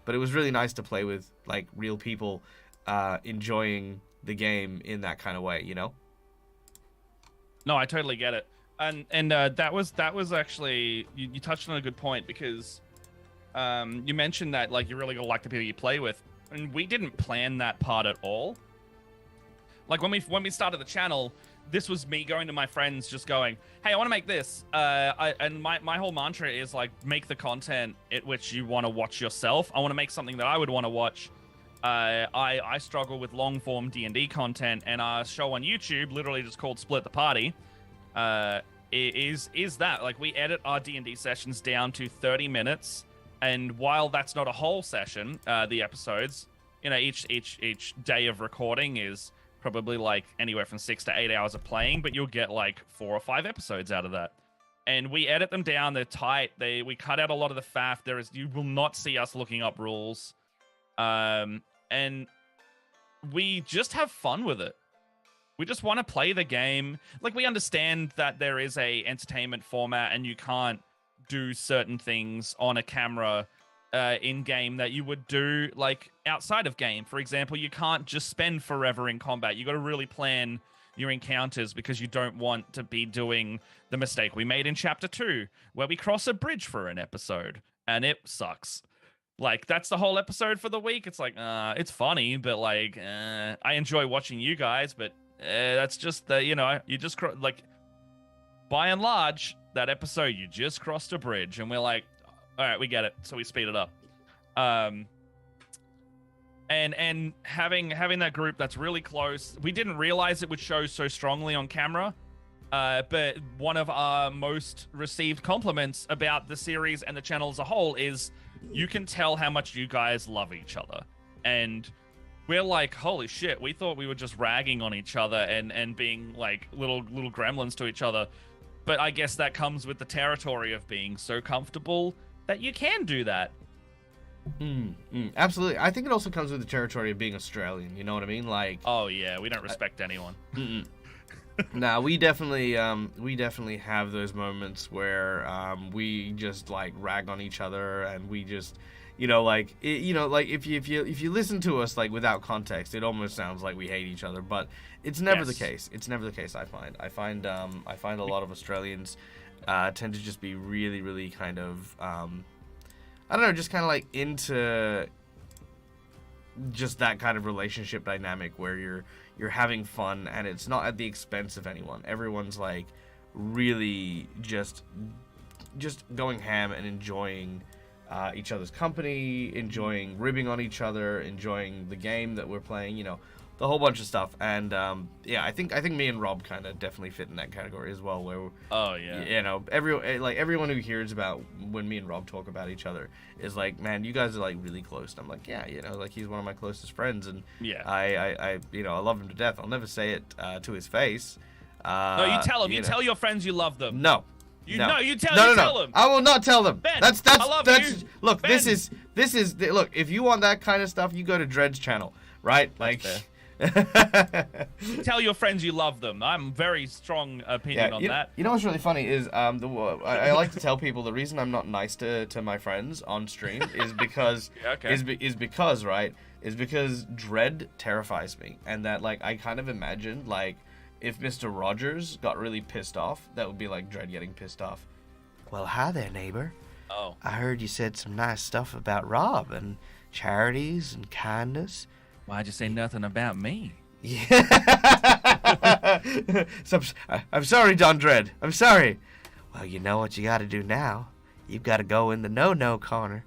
But it was really nice to play with like real people enjoying the game in that kind of way, No, I totally get it. And that was actually, you touched on a good point, because you mentioned that like you really gotta like the people you play with, and we didn't plan that part at all. Like when we started the channel, this was me going to my friends, just going, hey, I want to make this. And my whole mantra is like, make the content at which you want to watch yourself. I want to make something that I would want to watch. I struggle with long form D&D content, and our show on YouTube, literally just called Split the Party, is that like we edit our D&D sessions down to 30 minutes, and while that's not a whole session, the episodes, each day of recording is probably like anywhere from 6 to 8 hours of playing, but you'll get like 4 or 5 episodes out of that. And we edit them down, they're tight, we cut out a lot of the faff. You will not see us looking up rules. And we just have fun with it. We just want to play the game. Like, we understand that there is a entertainment format, and you can't do certain things on a camera in game that you would do like outside of game. For example, you can't just spend forever in combat. You got to really plan your encounters, because you don't want to be doing the mistake we made in chapter 2, where we cross a bridge for an episode and it sucks. Like, that's the whole episode for the week. It's like, it's funny, but like, I enjoy watching you guys, but that's just the, you just like, by and large, that episode, you just crossed a bridge, and we're like, all right, we get it. So we speed it up. And having that group that's really close, we didn't realize it would show so strongly on camera. But one of our most received compliments about the series and the channel as a whole is, you can tell how much you guys love each other. And we're like, holy shit, we thought we were just ragging on each other and being like little gremlins to each other. But I guess that comes with the territory of being so comfortable that you can do that. Absolutely. I think it also comes with the territory of being Australian, you know what I mean? Like, oh yeah, we don't respect anyone. Nah, we definitely have those moments where we just like rag on each other, and we just like if you listen to us like without context, it almost sounds like we hate each other, but it's never the case. It's never the case. I find a lot of Australians tend to just be really, really kind of I don't know, just kind of like into just that kind of relationship dynamic where you're having fun, and it's not at the expense of anyone. Everyone's like really just going ham and enjoying each other's company, enjoying ribbing on each other, enjoying the game that we're playing, the whole bunch of stuff. And yeah, I think me and Rob kind of definitely fit in that category as well. Where you know, everyone who hears about when me and Rob talk about each other is like, man, you guys are like really close. And I'm like, yeah, you know, like he's one of my closest friends, and Yeah. I you know, I love him to death. I'll never say it to his face. No, you tell him. You know. tell your friends you love them. No. You tell them. I will not tell them. Ben, that's I love you. Look, Ben. this is look, if you want that kind of stuff, you go to Dred's channel, right? Like Tell your friends you love them. I'm very strong opinion on that. You know what's really funny is I like to tell people the reason I'm not nice to my friends on stream is because is because Dred terrifies me, and that like I kind of imagine like if Mr. Rogers got really pissed off, that would be like Dred getting pissed off. Well, hi there, neighbor. Oh. I heard you said some nice stuff about Rob and charities and kindness. Why'd you say nothing about me? Yeah. So, I'm sorry, Don Dred. I'm sorry. Well, you know what you got to do now. You've got to go in the no-no corner.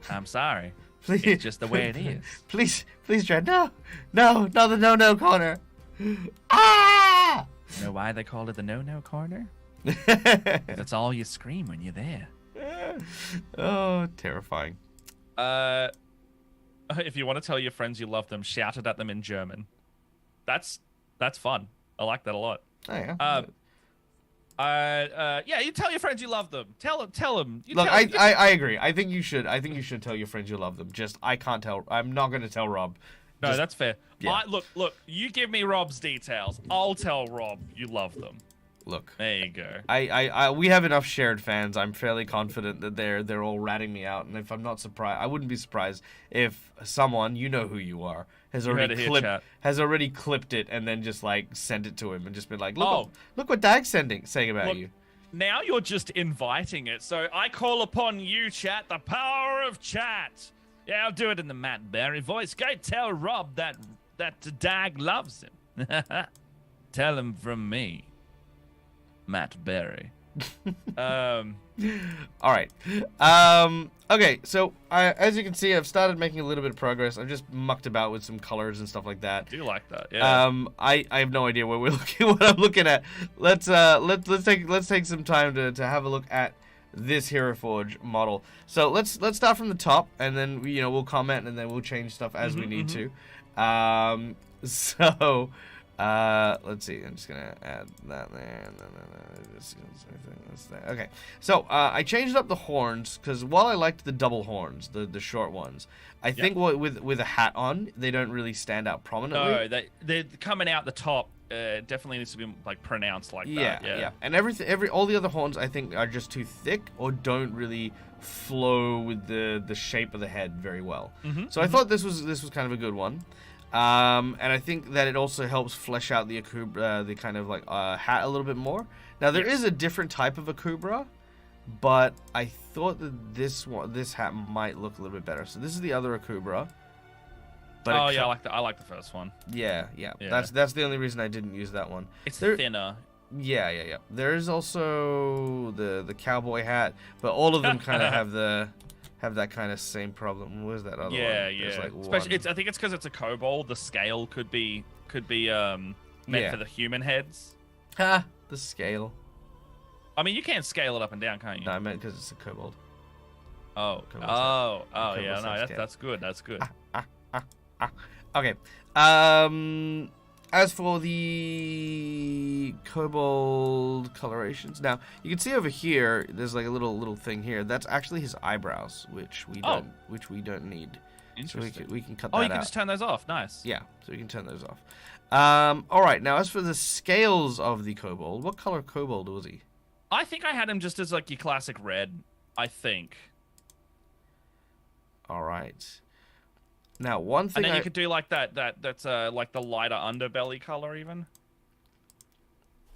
I'm sorry. Please. It's just the way it is. Please, Dred. No, the no-no corner. Ah! You know why they called it the no-no corner? That's all you scream when you're there. Oh, terrifying. If you want to tell your friends you love them, shout it at them in German. That's fun. I like that a lot. Oh, yeah. Yeah, you tell your friends you love them. Tell them. Look, I agree. I think you should tell your friends you love them. Just I can't tell. I'm not going to tell Rob. No, that's fair. Yeah. Look. You give me Rob's details. I'll tell Rob you love them. Look, there you go. We have enough shared fans. I'm fairly confident that they're all ratting me out, and if I'm not surprised, I wouldn't be surprised if someone, you know who you are, has already clipped it and then just like sent it to him and just been like, look what Dag's saying about you. Now you're just inviting it, so I call upon you, chat, the power of chat. Yeah, I'll do it in the Matt Berry voice. Go tell Rob that Dag loves him. Tell him from me. Matt Berry. All right. Okay, so as you can see, I've started making a little bit of progress. I've just mucked about with some colors and stuff like that. I do like that. Yeah. I have no idea what I'm looking at. Let's take some time to have a look at this Heroforge model. So let's start from the top, and then we'll comment, and then we'll change stuff as we need to. So. Let's see. I'm just gonna add that there. Okay. So I changed up the horns because while I liked the double horns, the short ones, I think with a hat on, they don't really stand out prominently. No, they're coming out the top. Definitely needs to be like pronounced like that. Yeah. And all the other horns I think are just too thick or don't really flow with the shape of the head very well. So I thought this was kind of a good one. And I think that it also helps flesh out the Akubra, the kind of like hat a little bit more. Now there is a different type of Akubra, but I thought that this hat might look a little bit better. So this is the other Akubra. But I like the first one. Yeah. That's the only reason I didn't use that one. It's thinner. Yeah. There is also the cowboy hat, but all of them kind of have that kind of same problem. What is that other one? Yeah. Like Especially, I think it's because it's a kobold. The scale could be meant for the human heads. Ha! The scale. I mean, you can't scale it up and down, can't you? No, I meant because it's a kobold. Yeah. No, that's good. That's good. Okay. As for the kobold colorations, now you can see over here. There's like a little thing here. That's actually his eyebrows, which we don't need. Interesting. So we can cut that out. Oh, you can just turn those off. Nice. Yeah, so we can turn those off. All right. Now, as for the scales of the kobold, what color kobold was he? I think I had him just as like your classic red. I think. All right. Now, one thing, and then you could do like that's like the lighter underbelly color even.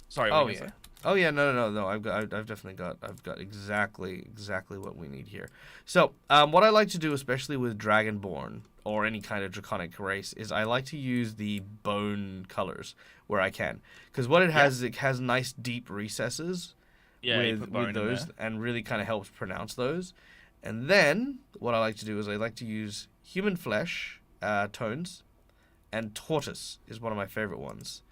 Sorry. Oh yeah. Oh yeah. No. I've definitely got exactly what we need here. So, what I like to do, especially with Dragonborn or any kind of draconic race, is I like to use the bone colors where I can, because what it has is it has nice deep recesses. Yeah, with those, and really kind of helps pronounce those. And then what I like to do is I like to use human flesh tones and tortoise is one of my favorite ones.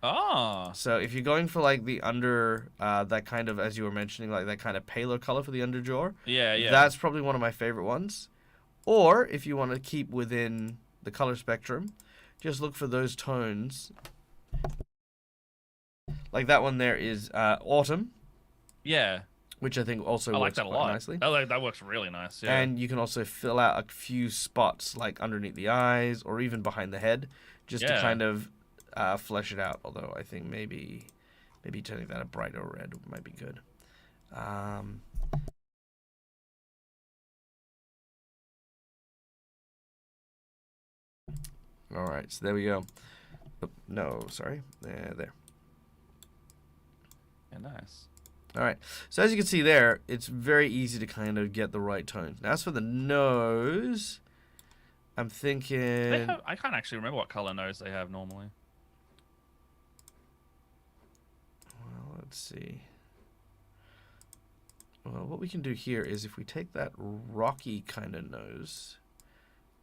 Oh. So if you're going for like the under, that kind of, as you were mentioning, like that kind of paler color for the underjaw, Yeah, yeah. that's probably one of my favorite ones. Or if you want to keep within the color spectrum, just look for those tones. Like that one there is autumn, Yeah. which I think also I like works that a quite lot. nicely. That works really nice. Yeah. And you can also fill out a few spots, like underneath the eyes or even behind the head, just to kind of flesh it out. Although I think maybe turning that a brighter red might be good. All right, so there we go. Oh, no, sorry. There. Yeah, nice. All right. So as you can see there, it's very easy to kind of get the right tones. Now, as for the nose, I'm thinking... I can't actually remember what color nose they have normally. Well, let's see. Well, what we can do here is if we take that rocky kind of nose,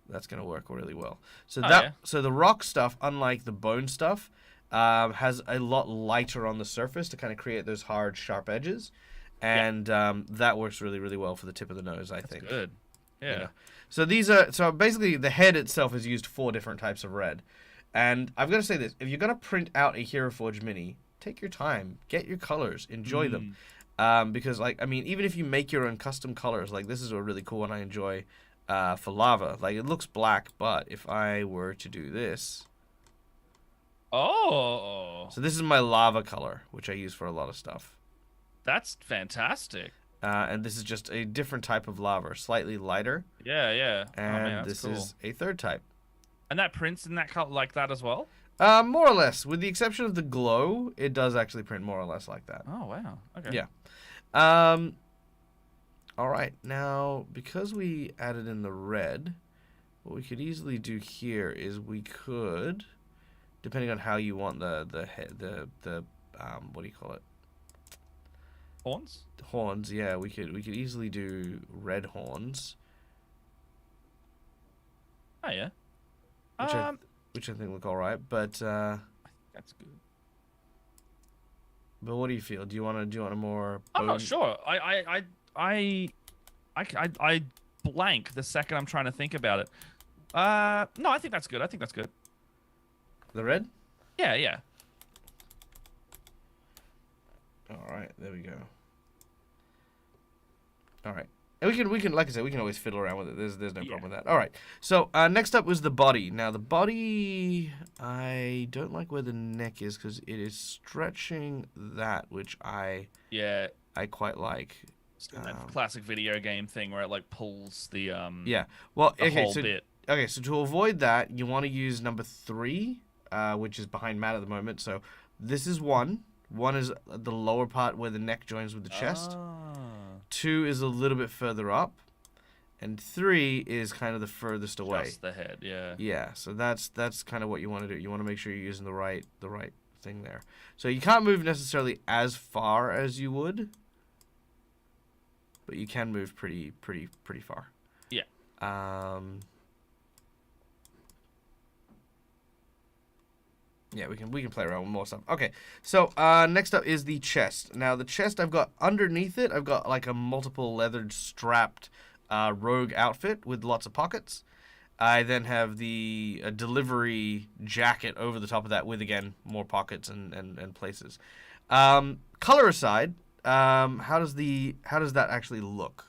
that's going to work really well. So so the rock stuff, unlike the bone stuff, has a lot lighter on the surface to kind of create those hard, sharp edges, and that works really, really well for the tip of the nose. I think. Good. Yeah. You know? So these are basically the head itself has used 4 different types of red, and I've got to say this: if you're gonna print out a Heroforge mini, take your time, get your colors, enjoy them, because like I mean, even if you make your own custom colors, like this is a really cool one I enjoy for lava. Like it looks black, but if I were to do this. Oh. So this is my lava color, which I use for a lot of stuff. That's fantastic. And this is just a different type of lava, slightly lighter. Yeah, yeah. And this is a third type. And that prints in that color like that as well? More or less. With the exception of the glow, it does actually print more or less like that. Oh, wow. Okay. Yeah. All right. Now, because we added in the red, what we could easily do here is we could... Depending on how you want the what do you call it? Horns? Horns, yeah. We could easily do red horns. Oh yeah. Which I think look all right, but I think that's good. But what do you feel? Do you want a more? I'm not sure. I blank the second I'm trying to think about it. No, I think that's good. I think that's good. The red? Yeah, yeah. All right, there we go. All right. And we can like I said, we can always fiddle around with it. There's no problem with that. All right. So next up was the body. Now the body, I don't like where the neck is because it is stretching that, which I quite like. That classic video game thing where it like pulls the Well, the whole bit. Okay, so to avoid that, you want to use number 3, which is behind Matt at the moment. So this is 1. 1 is the lower part where the neck joins with the chest. 2 is a little bit further up, and 3 is kind of the furthest away. Just the head, yeah. Yeah, so that's kind of what you want to do. You want to make sure you're using the right thing there. So you can't move necessarily as far as you would, but you can move pretty far. Yeah. Yeah, we can play around with more stuff. Okay, so next up is the chest. Now the chest, I've got underneath it, I've got like a multiple leathered strapped rogue outfit with lots of pockets. I then have the delivery jacket over the top of that with again more pockets and places. Color aside, how does that actually look?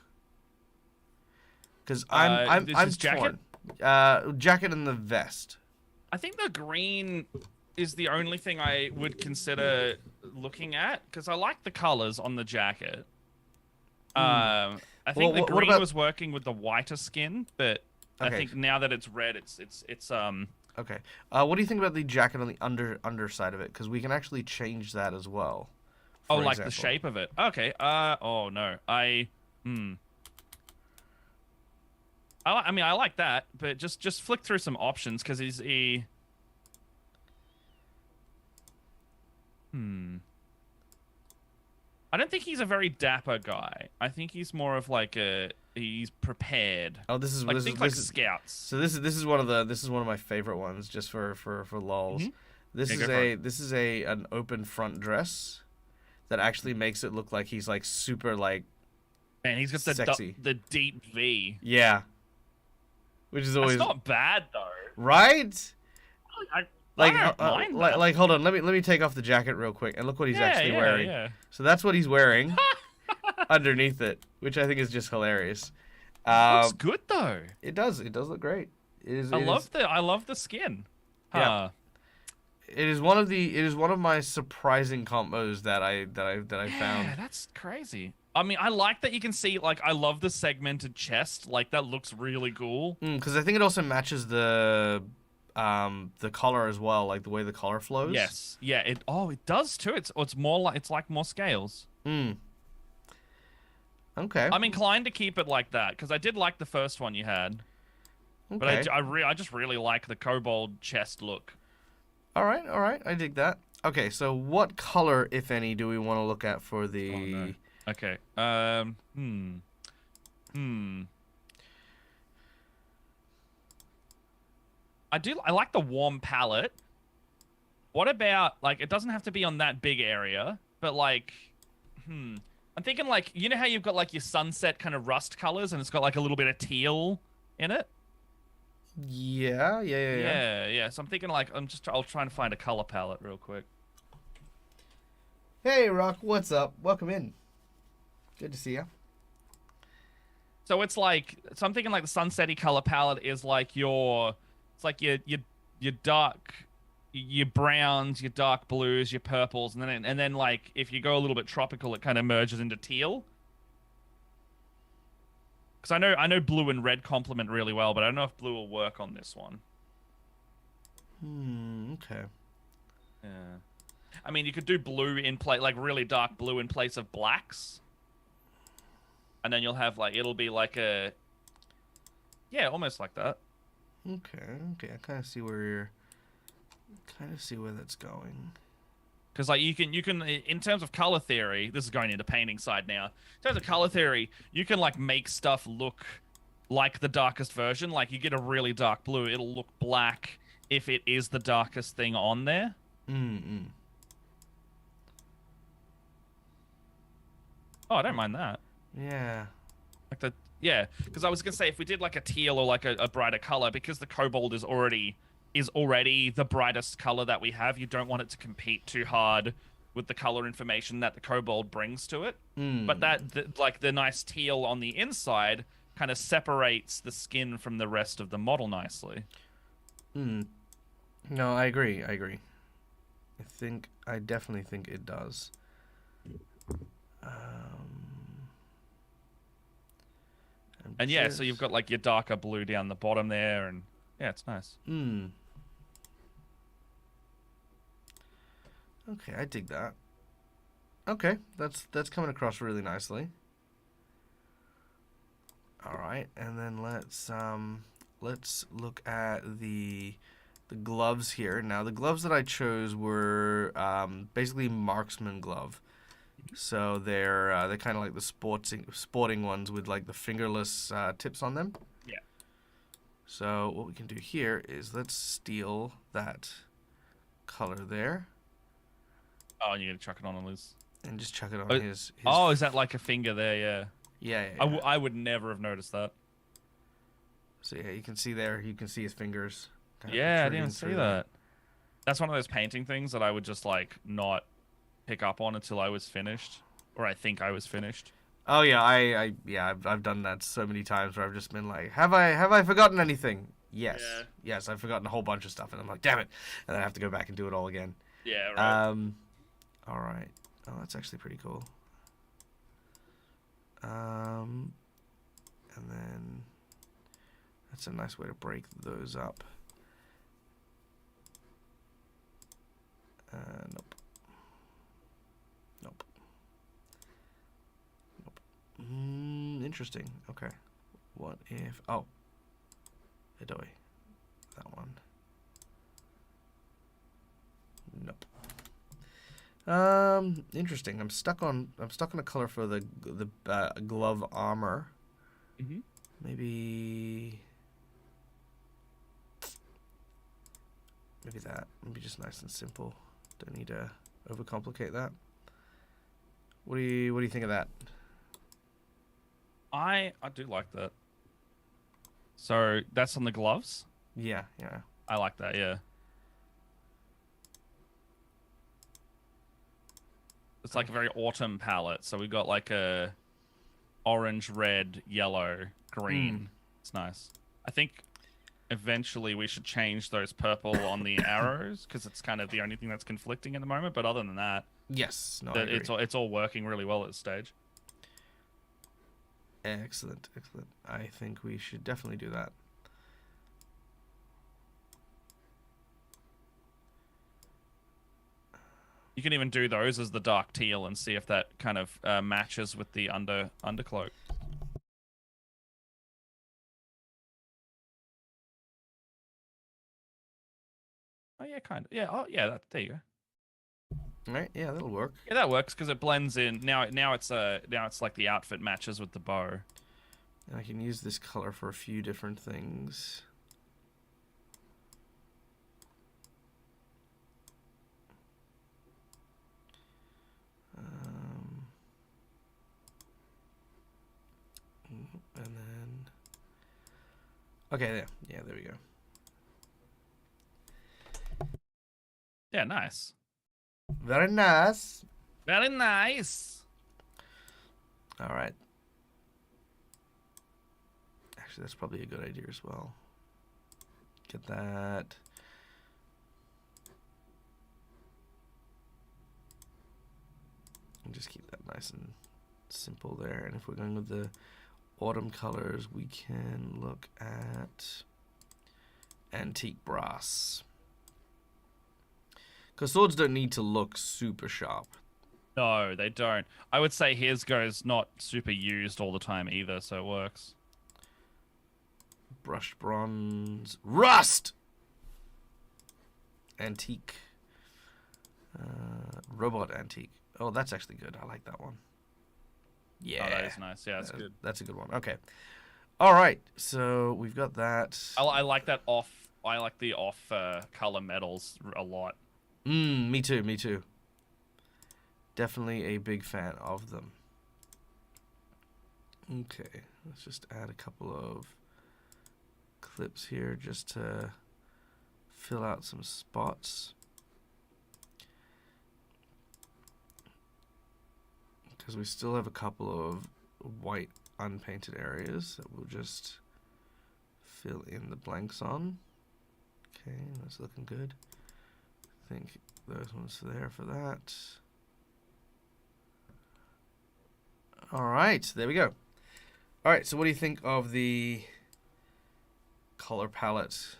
Because I'm torn. Jacket and the vest. I think the green is the only thing I would consider looking at because I like the colors on the jacket. I think the green was working with the whiter skin, but I think now that it's red, it's Okay. What do you think about the jacket on the underside of it? Because we can actually change that as well. Oh, like the shape of it. Okay. Oh no. I mean, I like that, but just flick through some options because I don't think he's a very dapper guy. I think he's more of like he's prepared. Oh, this is Like this think is like this is scouts. so this is one of my favorite ones, just for lols. Mhm. This Yeah, is go for a it. this is a an open front dress that actually makes it look like he's like super like Man, he's got sexy. the deep V. Yeah, which is That's always not bad though. right. I Like, don't mind that. like, hold on. Let me take off the jacket real quick and look what he's actually wearing. Yeah. So that's what he's wearing underneath it, which I think is just hilarious. Looks good though. It does look great. It is. I love the skin. Yeah. Huh. It is one of my surprising combos that I found. Yeah, that's crazy. I mean, I like that you can see, like, I love the segmented chest. Like, that looks really cool. Because I think it also matches the collar as well, like the way the collar flows. Yes. Yeah, it does too. It's more like, it's like more scales. Okay. I'm inclined to keep it like that, because I did like the first one you had. Okay. But I just really like the kobold chest look. All right. I dig that. Okay, so what color, if any, do we want to look at for the... Oh, no. Okay. I like the warm palette. What about, like, it doesn't have to be on that big area, but like, I'm thinking like, you know how you've got like your sunset kind of rust colors and it's got like a little bit of teal in it? Yeah. Yeah. So I'm thinking like, I'll try and find a color palette real quick. Hey, Rock, what's up? Welcome in. Good to see you. So it's like, so I'm thinking like the sunsetty color palette is like it's like your dark, your browns, your dark blues, your purples, and then like if you go a little bit tropical, it kind of merges into teal. Because I know blue and red complement really well, but I don't know if blue will work on this one. Okay. Yeah. I mean, you could do blue in place, like really dark blue in place of blacks. And then you'll have like, it'll be like a, yeah, almost like that. Okay. I kind of see where that's going. Because like you can in terms of color theory, this is going into painting side now. In terms of color theory, you can like make stuff look like the darkest version. Like you get a really dark blue, it'll look black if it is the darkest thing on there. Oh, I don't mind that. Yeah. Like because I was gonna say if we did like a teal or like a brighter color, because the kobold is already the brightest color that we have. You don't want it to compete too hard with the color information that the kobold brings to it. But like the nice teal on the inside kind of separates the skin from the rest of the model nicely. No, I agree. I definitely think it does. And yeah, so you've got like your darker blue down the bottom there, and yeah, it's nice. Okay, I dig that. Okay, that's coming across really nicely. All right, and then let's look at the gloves here. Now, the gloves that I chose were basically marksman glove. So they're kind of like the sporting ones with like the fingerless tips on them. Yeah. So what we can do here is let's steal that color there. Oh, and you're gonna chuck it on Liz. And just chuck it on his... Oh, is that like a finger there? Yeah. Yeah. I would never have noticed that. So yeah, you can see there. You can see his fingers. Yeah, I didn't even see that. That's one of those painting things that I would just like not pick up on until I was finished, or I think I was finished. Oh yeah, I've done that so many times where I've just been like, have I forgotten anything? Yes. Yeah. Yes, I've forgotten a whole bunch of stuff, and I'm like, damn it, and then I have to go back and do it all again. Yeah. Right. All right. Oh, that's actually pretty cool. And then that's a nice way to break those up. Nope. Interesting. Okay. What if... Oh. Adoy. That one. Nope. Interesting. I'm stuck on a color for the glove armor. Mm-hmm. Maybe that. Maybe just nice and simple. Don't need to overcomplicate that. What do you think of that? I do like that. So that's on the gloves. Yeah. I like that. Yeah. It's like a very autumn palette. So we've got like a orange, red, yellow, green. It's nice. I think eventually we should change those purple on the arrows because it's kind of the only thing that's conflicting at the moment. But other than that, Yes. No, I agree. it's all working really well at this stage. Excellent. I think we should definitely do that. You can even do those as the dark teal and see if that kind of matches with the undercloak. Oh yeah, kind of. Yeah. Oh yeah. There you go. All right. Yeah, that'll work. Yeah, that works because it blends in. Now it's like the outfit matches with the bow. And I can use this color for a few different things. And then, okay, there we go. Yeah, nice. Very nice. Very nice. All right. Actually, that's probably a good idea as well. Get that. And just keep that nice and simple there. And if we're going with the autumn colors, we can look at antique brass. Because swords don't need to look super sharp. No, they don't. I would say his goes not super used all the time either, so it works. Brushed bronze. Rust! Antique. Robot antique. Oh, that's actually good. I like that one. Yeah. Oh, that is nice. Yeah, that's good. That's a good one. Okay. All right. So we've got that. I like that off. I like the off color metals a lot. Me too. Definitely a big fan of them. Okay. Let's just add a couple of clips here just to fill out some spots. Because we still have a couple of white unpainted areas that we'll just fill in the blanks on. Okay, that's looking good. I think those ones are there for that. Alright, there we go. Alright, so what do you think of the color palette?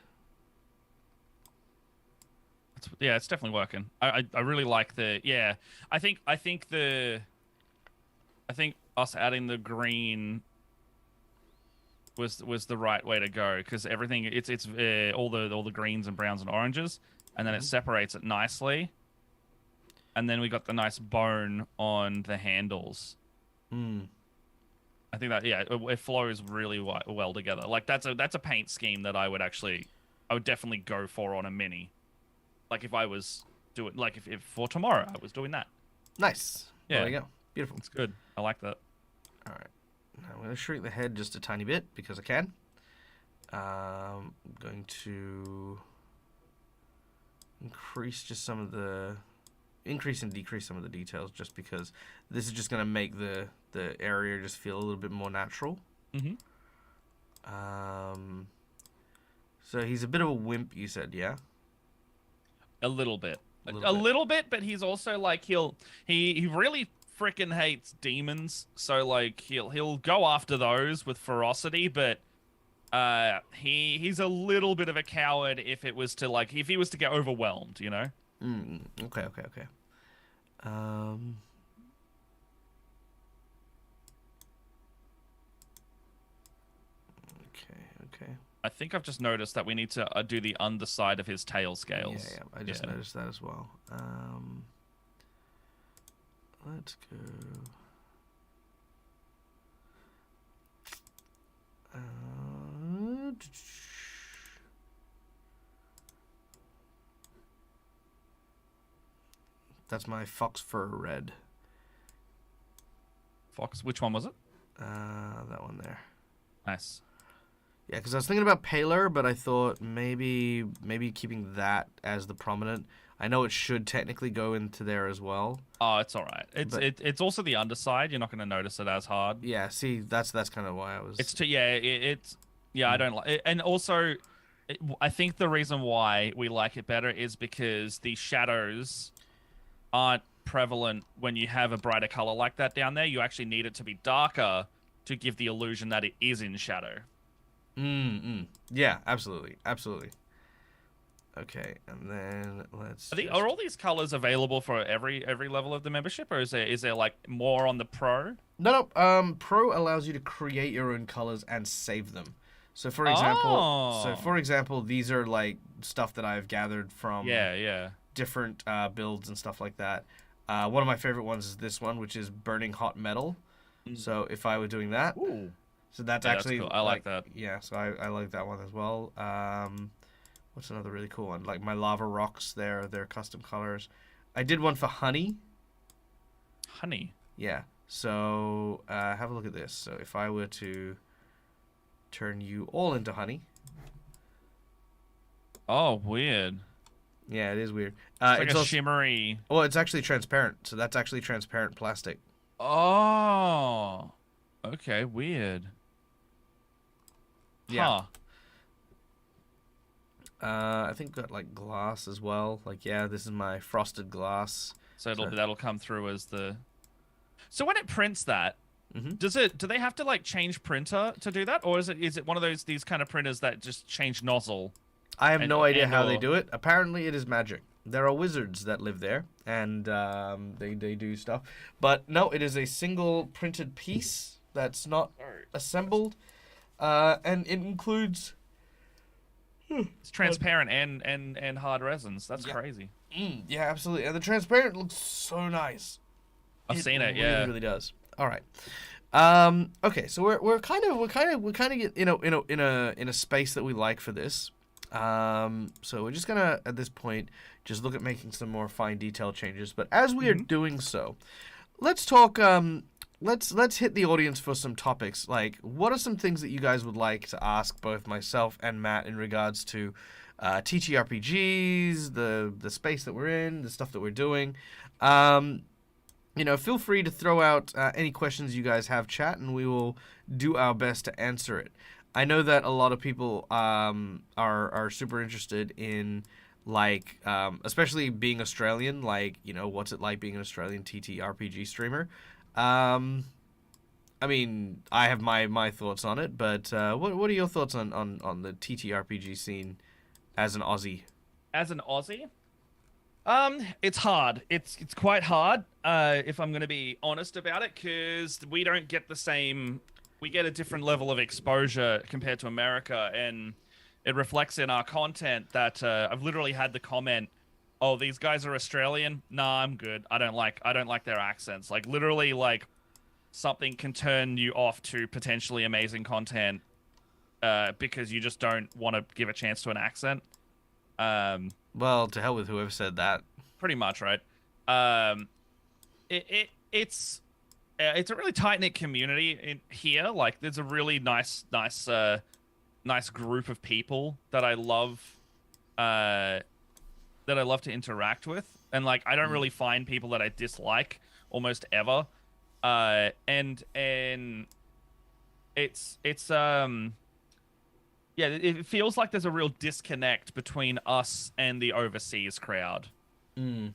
Yeah, it's definitely working. I really like the I think us adding the green was the right way to go because everything it's all the greens and browns and oranges, and then it separates it nicely, and then we got the nice bone on the handles. I think that it flows really well together. Like that's a paint scheme that I would definitely go for on a mini. Like if I was doing if for tomorrow I was doing that. Nice. Yeah. There we go. Beautiful. It's good. I like that. All right. Now I'm going to shrink the head just a tiny bit because I can. I'm going to increase and decrease some of the details just because this is just going to make the area just feel a little bit more natural. So he's a bit of a wimp, you said, yeah? A little bit. A little bit, but he's also like he really freaking hates demons, so like he'll go after those with ferocity, but he's a little bit of a coward if he was to get overwhelmed, you know? Okay. Okay. I think I've just noticed that we need to do the underside of his tail scales. Yeah, I just noticed that as well. Let's go. That's my fox fur red. Fox, which one was it? That one there. Nice. Yeah, because I was thinking about paler, but I thought maybe keeping that as the prominent. I know it should technically go into there as well. Oh, it's all right. It's also the underside. You're not going to notice it as hard. Yeah, see, that's kind of why I was. It's I don't like it. And also, I think the reason why we like it better is because the shadows aren't prevalent when you have a brighter color like that down there. You actually need it to be darker to give the illusion that it is in shadow. Yeah, absolutely. Okay, and then let's. Are all these colors available for every level of the membership, or is there like more on the pro? No. Pro allows you to create your own colors and save them. So for example, these are like stuff that I've gathered from different builds and stuff like that. One of my favorite ones is this one, which is burning hot metal. So if I were doing that, so that's actually that's cool. I like that. Yeah, so I like that one as well. What's another really cool one? Like my lava rocks, they're custom colors. I did one for honey. Honey. Yeah. So have a look at this. So if I were to turn you all into honey. Oh, weird. Yeah, it is weird. It's like a shimmery. Well, it's actually transparent. So that's actually transparent plastic. Oh. Okay, weird. Yeah. I think got like glass as well. Like, yeah, this is my frosted glass. So that'll come through as the. So when it prints that, mm-hmm. do they have to like change printer to do that, or is it one of these kind of printers that just change nozzle? I have no idea how they do it. Apparently, it is magic. There are wizards that live there, and they do stuff. But no, it is a single printed piece that's not assembled, and it includes. It's transparent and hard resins. That's crazy. Yeah, absolutely. And the transparent looks so nice. I've seen it. It really does. All right. Okay, so we're kind of in a space that we like for this. So we're just gonna at this point just look at making some more fine detail changes. But as we are doing so, let's talk. Let's hit the audience for some topics. Like, what are some things that you guys would like to ask both myself and Matt in regards to TTRPGs, the space that we're in, the stuff that we're doing. Feel free to throw out any questions you guys have, chat, and we will do our best to answer it. I know that a lot of people are super interested in, like, especially being Australian, like, what's it like being an Australian TTRPG streamer? I mean, I have my thoughts on it, but what are your thoughts on the TTRPG scene as an Aussie? As an Aussie? It's hard. It's quite hard, if I'm going to be honest about it, because we don't get the same... We get a different level of exposure compared to America, and it reflects in our content that I've literally had the comment, oh, these guys are Australian? Nah, I'm good. I don't like their accents. Like, literally, like, something can turn you off to potentially amazing content because you just don't want to give a chance to an accent. Well, to hell with whoever said that. Pretty much, right? It's a really tight-knit community in here. Like, there's a really nice group of people that I love to interact with, and like I don't really find people that I dislike almost ever, and it feels like there's a real disconnect between us and the overseas crowd. And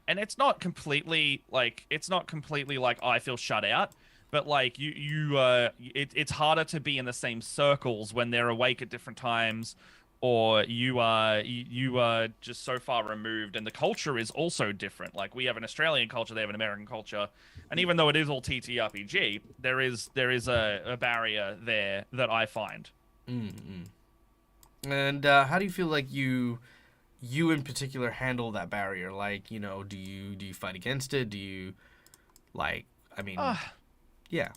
it's not completely like I feel shut out, but like it's harder to be in the same circles when they're awake at different times, or you are just so far removed, and the culture is also different. Like, we have an Australian culture, they have an American culture, and even though it is all TTRPG, there is a barrier there that I find. And how do you feel like you in particular handle that barrier? Like, do you fight against it? Do you, like, I mean, yeah.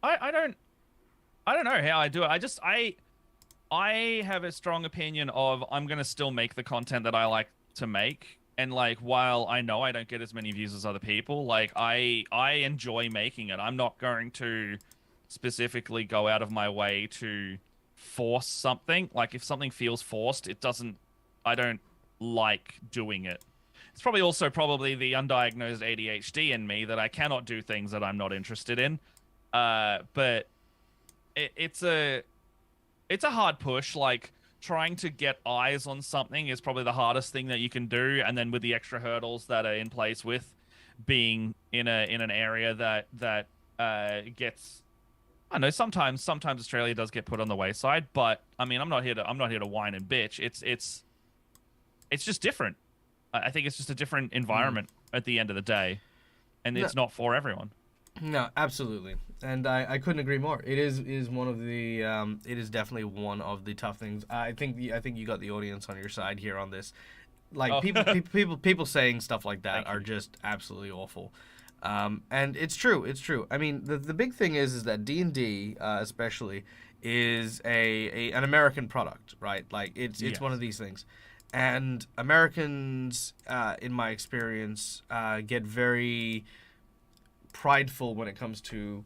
I don't know how I do it. I have a strong opinion of I'm going to still make the content that I like to make, And like, while I know I don't get as many views as other people, like I enjoy making it. I'm not going to specifically go out of my way to force something. Like if something feels forced, it doesn't I don't like doing it. It's probably also probably the undiagnosed ADHD in me that I cannot do things that I'm not interested in. But it's a hard push. Like trying to get eyes on something is probably the hardest thing that you can do, and then with the extra hurdles that are in place with being in an area that gets. I know sometimes Australia does get put on the wayside, but I mean I'm not here to whine and bitch. It's just different. I think it's just a different environment at the end of the day, and No, it's not for everyone. no, absolutely, and I couldn't agree more. It is one of the it is definitely one of the tough things. I think you got the audience on your side here on this. Like Oh, people saying stuff like that Thank are you. just absolutely awful. And it's true. It's true. I mean, the big thing is that D&D, especially, is an American product, right? Like it's one of Yes. these things, and Americans, in my experience, get very prideful when it comes to,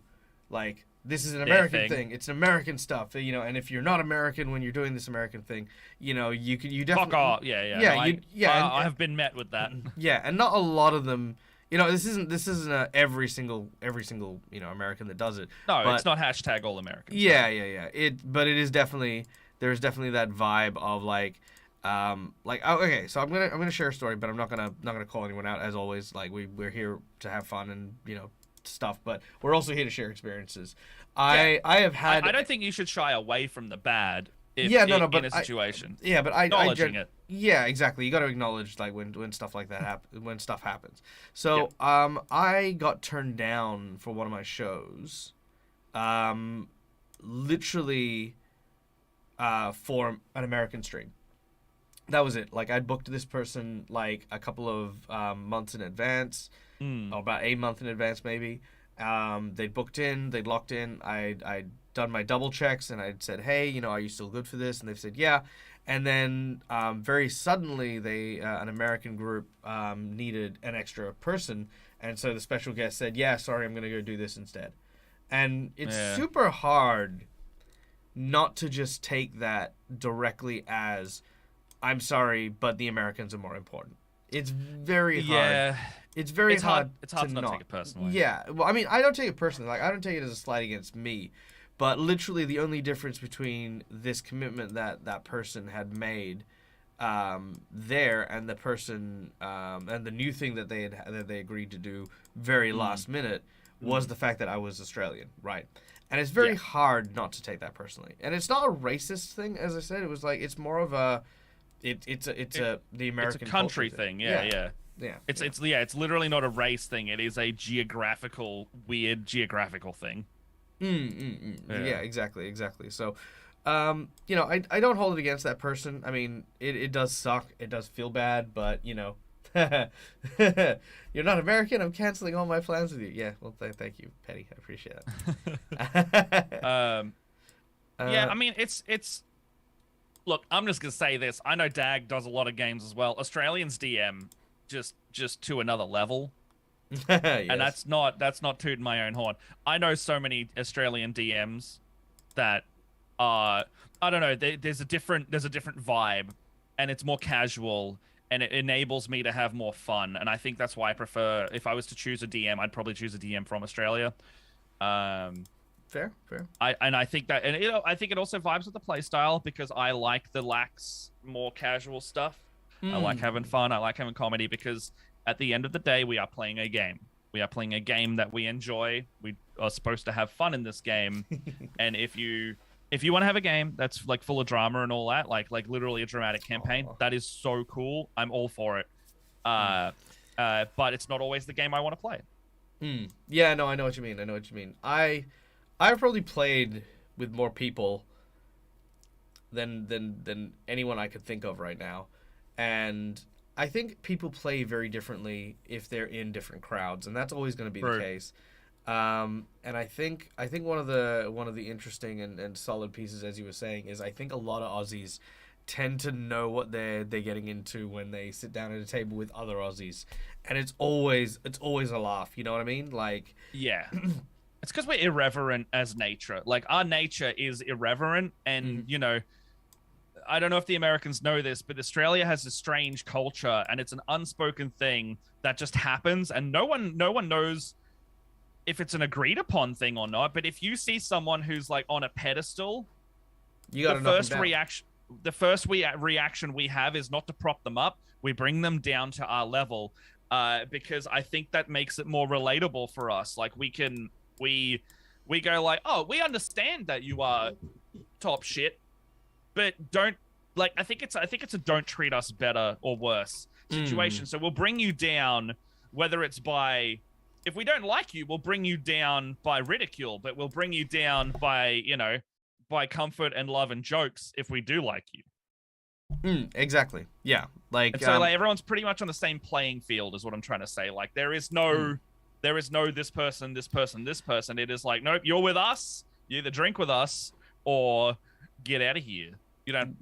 like, this is an Their American thing. thing. It's an American stuff, you know. And if you're not American when you're doing this American thing, you know, you Fuck definitely, off. Yeah, yeah. yeah, No, you yeah, I have been met with that. yeah, and not a lot of them. You know, this isn't every single American that does it. No, it's But not hashtag all Americans. No. yeah. But it is definitely there's definitely that vibe of oh, okay. So I'm gonna share a story, but I'm not gonna call anyone out as always. Like we're here to have fun and stuff, but we're also here to share experiences. Yeah. I have had I don't think you should shy away from the bad if yeah no no in but a situation. yeah but Acknowledging it. yeah, exactly. You got to acknowledge like when stuff like that when stuff happens. So Yep. I got turned down for one of my shows, um, literally for an American stream. That was it. Like I'd booked this person like a couple of months in advance, Mm. or about a month in advance maybe. They'd booked in, they'd locked in. I'd done my double checks and I'd said, hey, are you still good for this? And they've said, yeah. And then very suddenly, they an American group needed an extra person, and so the special guest said, yeah, sorry, I'm gonna go do this instead. And it's Yeah. super hard not to just take that directly as, I'm sorry, but the Americans are more important. It's very hard. Yeah. It's very It's hard. hard. It's hard to to not take it personally. Yeah. Well, I mean, I don't take it personally. Like, I don't take it as a slight against me. But literally, the only difference between this commitment that person had made there and the person and the new thing that they agreed to do very last minute was the fact that I was Australian, right? And it's very Yeah. hard not to take that personally. And it's not a racist thing, as I said. It was like it's more of a it's the It's American a country culture thing. Yeah, yeah. yeah. It's literally not a race thing. It is a weird geographical thing. Yeah, exactly. So, I don't hold it against that person. I mean, it does suck. It does feel bad, but you're not American. I'm canceling all my plans with you. Yeah, well, thank you, Petty. I appreciate that. Yeah, I mean, it's. Look, I'm just gonna say this. I know Dag does a lot of games as well. Australians DM just to another level. Yes. And that's not tooting my own horn. I know so many Australian DMs that I don't know, there's a different vibe, and it's more casual, and it enables me to have more fun. And I think that's why I prefer, if I was to choose a DM, I'd probably choose a DM from Australia. Fair. I think that, and I think it also vibes with the playstyle, because I like the lax, more casual stuff. I like having fun. I like having comedy, because at the end of the day, we are playing a game. We are playing a game that we enjoy. We are supposed to have fun in this game. And if you want to have a game that's like full of drama and all that, like literally a dramatic campaign, that is so cool. I'm all for it. But it's not always the game I want to play. Yeah, no, I know what you mean. I've probably played with more people than anyone I could think of right now, and I think people play very differently if they're in different crowds, and that's always going to be the case. And I think one of the interesting and solid pieces, as you were saying, is I think a lot of Aussies tend to know what they're getting into when they sit down at a table with other Aussies, and it's always a laugh. You know what I mean? Like, Yeah. It's because we're irreverent as nature. Like, our nature is irreverent, and I don't know if the Americans know this, but Australia has a strange culture, and it's an unspoken thing that just happens, and no one knows if it's an agreed upon thing or not. But if you see someone who's like on a pedestal, you got to knock them down. The first reaction we have is not to prop them up. We bring them down to our level, because I think that makes it more relatable for us. Like, we go like, oh, we understand that you are top shit, but don't, like, I think it's a don't treat us better or worse situation. So we'll bring you down, whether it's by, if we don't like you, we'll bring you down by ridicule, but we'll bring you down by, by comfort and love and jokes if we do like you. Exactly. Yeah. Like, and so like everyone's pretty much on the same playing field is what I'm trying to say. Like, there is no this person, this person, this person. It is like, nope, you're with us. You either drink with us or get out of here. You don't,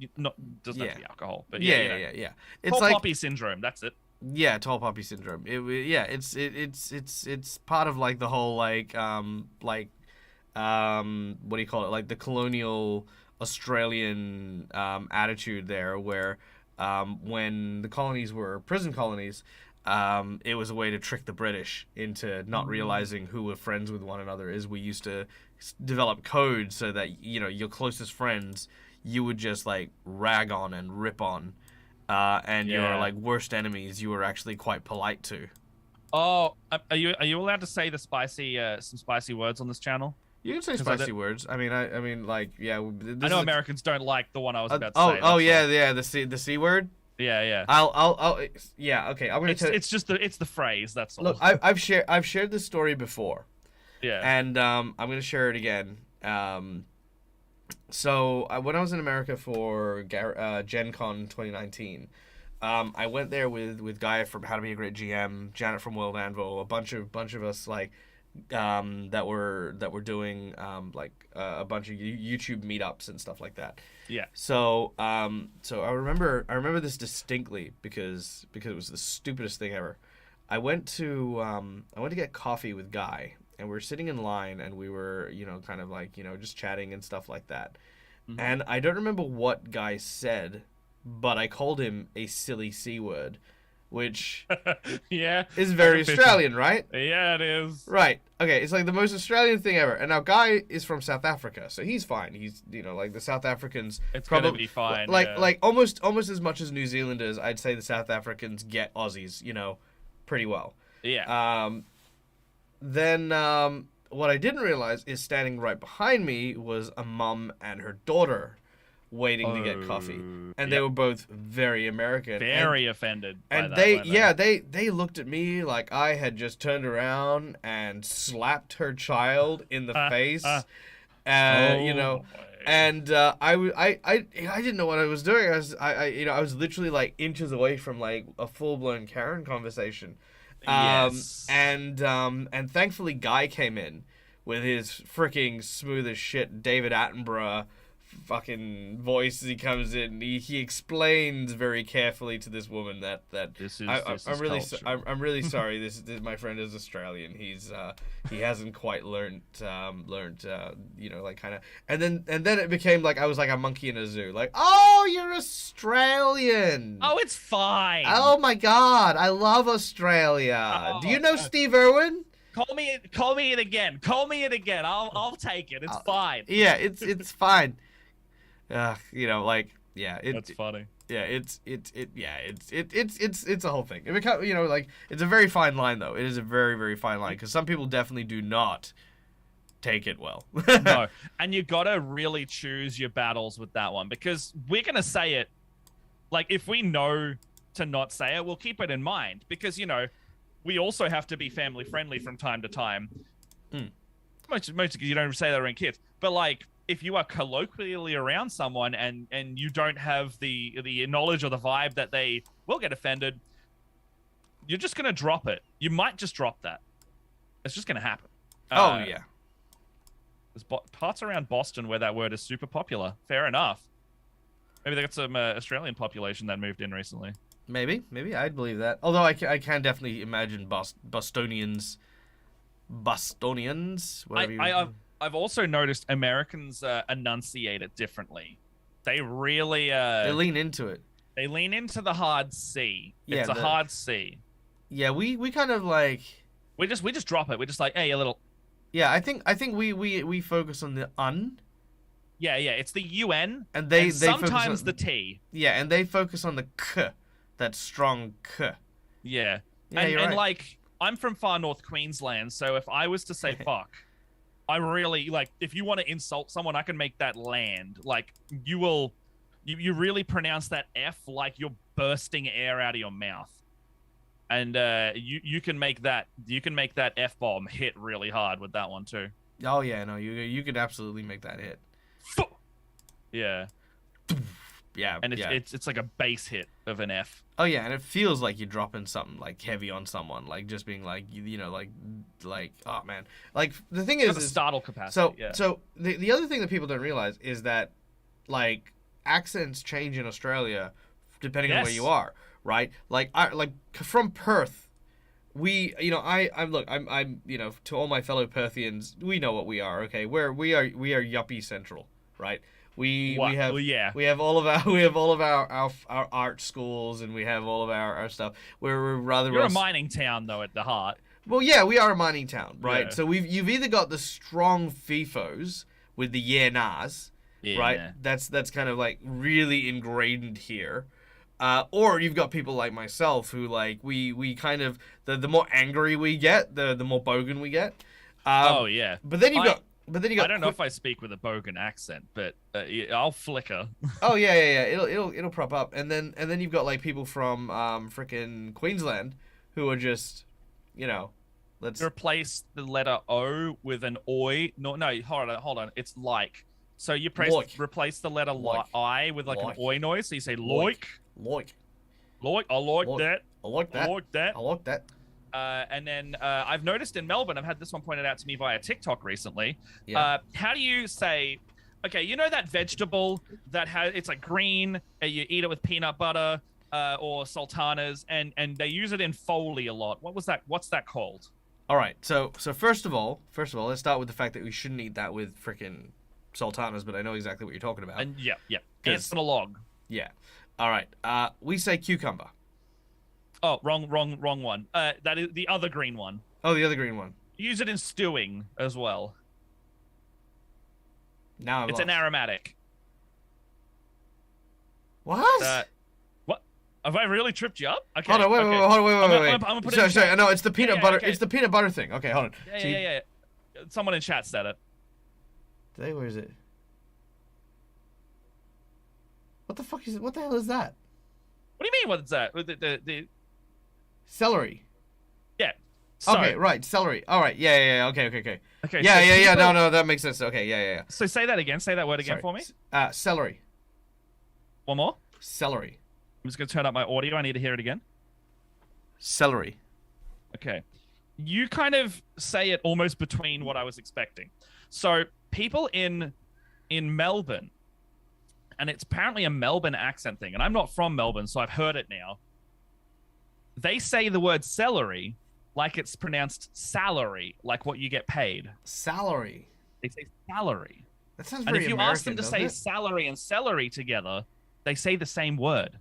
doesn't have to be alcohol, but yeah. It's tall like poppy syndrome. That's it. Yeah, tall poppy syndrome. It's part of like the whole what do you call it? Like the colonial Australian attitude there, where when the colonies were prison colonies, it was a way to trick the British into not realizing who were friends with one another. Is we used to develop codes so that your closest friends you would just like rag on and rip on, and your like worst enemies you were actually quite polite to. Oh, are you allowed to say the some spicy words on this channel? You can say spicy words. I mean, like, yeah. I know Americans don't like the one I was about to say. Oh, yeah, the C word. Yeah. Yeah. Okay, I'm gonna. It's just the phrase. That's all. Look, I've shared this story before. Yeah. And I'm gonna share it again. So when I was in America for Gen Con 2019, I went there with Guy from How to Be a Great GM, Janet from World Anvil, a bunch of us like. That were doing a bunch of YouTube meetups and stuff like that. Yeah. So I remember this distinctly because it was the stupidest thing ever. I went to get coffee with Guy, and we were sitting in line, and we were kind of like just chatting and stuff like that. Mm-hmm. And I don't remember what Guy said, but I called him a silly C word. Which is very Australian, right? Yeah, it is. Right. Okay, it's like the most Australian thing ever. And now Guy is from South Africa, so he's fine. He's like the South Africans. It's probably gonna be fine. Like almost as much as New Zealanders, I'd say the South Africans get Aussies, pretty well. Yeah. Then what I didn't realize is standing right behind me was a mum and her daughter. Waiting to get coffee, and they were both very American, very offended. And they looked at me like I had just turned around and slapped her child in the face, and I didn't know what I was doing. I was literally like inches away from like a full blown Karen conversation, yes. And thankfully Guy came in with his freaking smooth as shit David Attenborough fucking voice as he comes in. He explains very carefully to this woman that I'm really sorry. This my friend is Australian. He hasn't quite learned like kind of, and then it became like I was like a monkey in a zoo. Like, oh, you're Australian. Oh, it's fine. Oh my God, I love Australia. Do you know Steve Irwin? Call me it again. Call me it again. I'll take it. It's fine. Yeah, it's fine. That's funny. Yeah, it's a whole thing. It becomes, it's a very fine line though. It is a very, very fine line because some people definitely do not take it well. No, and you gotta really choose your battles with that one because we're gonna say it. Like, if we know to not say it, we'll keep it in mind because we also have to be family friendly from time to time. Most because you don't say that around kids, but like. If you are colloquially around someone and you don't have the knowledge or the vibe that they will get offended, you're just going to drop it. You might just drop that. It's just going to happen. Yeah. There's parts around Boston where that word is super popular. Fair enough. Maybe they got some Australian population that moved in recently. Maybe I'd believe that. Although I can definitely imagine Bostonians, whatever I've also noticed Americans enunciate it differently. They really they lean into it. They lean into the hard C. Yeah, it's a hard C. Yeah, we kind of like we just drop it. We're just like, hey, a little. Yeah, I think we focus on the un. Yeah, it's the UN and they sometimes the T. Yeah, and they focus on the k, that strong k. Yeah, and right. like I'm from far north Queensland, so if I was to say fuck, I really like. If you want to insult someone, I can make that land. Like you will, you really pronounce that F like you're bursting air out of your mouth, and you can make that F bomb hit really hard with that one too. Oh yeah, no, you could absolutely make that hit. Yeah. Yeah, and it's like a base hit of an F. Oh yeah, and it feels like you're dropping something like heavy on someone, like just being like you know like oh man, like the thing is startle capacity. So the other thing that people don't realize is that like accents change in Australia depending on where you are, right? Like from Perth. I'm you know, to all my fellow Perthians, we know what we are, okay? We are yuppie central, right? We have all of our art schools, and we have all of our stuff. We're rather You're a mining town though at the heart. Well, yeah, we are a mining town, right? Yeah. So you've either got the strong FIFOs with the yeah-nahs, right? That's kind of like really ingrained here. Or you've got people like myself who like we kind of the more angry we get, the more bogan we get. Oh yeah. But then you got I don't know if I speak with a bogan accent, but I'll flicker. Oh yeah. It'll prop up, and then you've got like people from frickin' Queensland who are just, you know, let's replace the letter O with an oi. No, hold on. It's like. So you replace the letter I with like an oi noise. So you say loik. Loik. I like that. I like that. I like that. I like that. And then I've noticed in Melbourne, I've had this one pointed out to me via TikTok recently. Yeah. How do you say, okay, you know that vegetable that it's like green, you eat it with peanut butter or sultanas, and they use it in Foley a lot. What's that called? All right. So first of all, let's start with the fact that we shouldn't eat that with frickin' sultanas, but I know exactly what you're talking about. And yeah. Ants on a log. Yeah. All right. We say cucumber. Oh, wrong one. That is the other green one. Oh, the other green one. Use it in stewing as well. Now it's an aromatic. What? What? Have I really tripped you up? Okay. Hold on, wait. I'm gonna put it sorry, no, it's the peanut butter. Okay. It's the peanut butter thing. Okay, hold on. Yeah. Someone in chat said it. Where is it? What the fuck is it? What the hell is that? What do you mean? What's that? The celery. Yeah. So, okay, right, celery. All right, yeah. Okay. Okay. Yeah. No, that makes sense. Okay, yeah. So say that again. Say that word again for me. Celery. One more. Celery. I'm just gonna turn up my audio. I need to hear it again. Celery. Okay. You kind of say it almost between what I was expecting. So people in Melbourne, and it's apparently a Melbourne accent thing, and I'm not from Melbourne, so I've heard it now. They say the word celery like it's pronounced salary, like what you get paid. Salary. They say salary. That sounds very American. And if you ask them to say salary and celery together, they say the same word.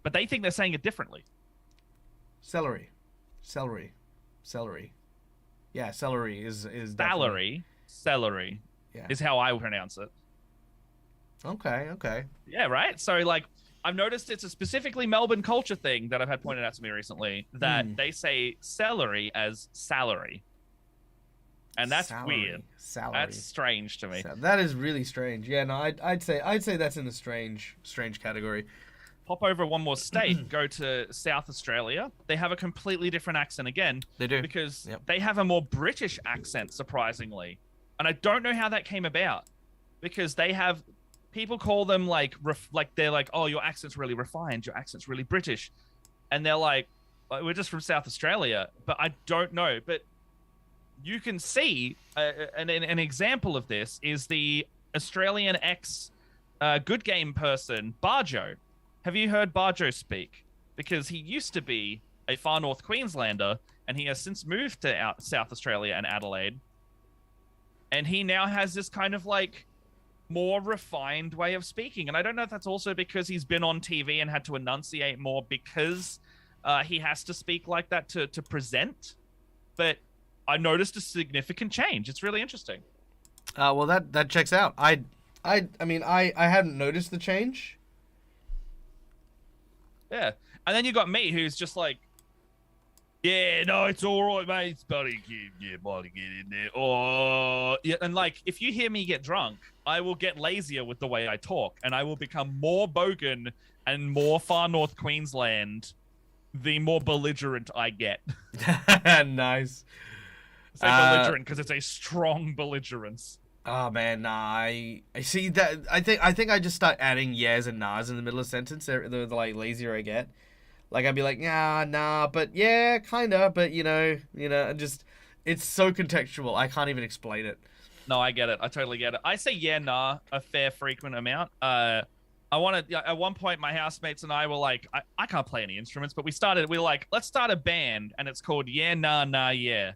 But they think they're saying it differently. Celery. Yeah, celery is salary. Celery. Yeah. Is how I pronounce it. Okay. Yeah, right? So, like, I've noticed it's a specifically Melbourne culture thing that I've had pointed out to me recently, that they say celery as salary. And that's weird. Salary. That's strange to me. That is really strange. Yeah, no, I'd say that's in the strange category. Pop over one more state, go to South Australia. They have a completely different accent again. They do. Because they have a more British accent, surprisingly. And I don't know how that came about. Because they have... People call them they're like, oh, your accent's really refined, your accent's really British, and they're like, we're just from South Australia, but I don't know. But you can see an example of this is the Australian X good game person, Barjo. Have you heard Barjo speak? Because he used to be a far north Queenslander, and he has since moved to South Australia and Adelaide. And he now has this kind of like more refined way of speaking. And I don't know if that's also because he's been on TV and had to enunciate more because he has to speak like that to present. But I noticed a significant change. It's really interesting. Well, that checks out. I mean, I hadn't noticed the change. Yeah. And then you got me, who's just like, yeah, no, it's all right, mate. It's buddy, yeah, buddy, get in there. Oh, yeah. And like, if you hear me get drunk, I will get lazier with the way I talk, and I will become more bogan and more far north Queensland the more belligerent I get. Nice. Say belligerent because it's a strong belligerence. Oh man, nah, I see that. I think I just start adding yes and nahs in the middle of a sentence. The like lazier I get. Like I'd be like, yeah, nah, but yeah, kinda, but you know, just it's so contextual. I can't even explain it. No, I get it. I totally get it. I say yeah, nah, a fair frequent amount. I wanted at one point my housemates and I were like, I can't play any instruments, but we were like, let's start a band, and it's called Yeah, Nah, Nah, Yeah.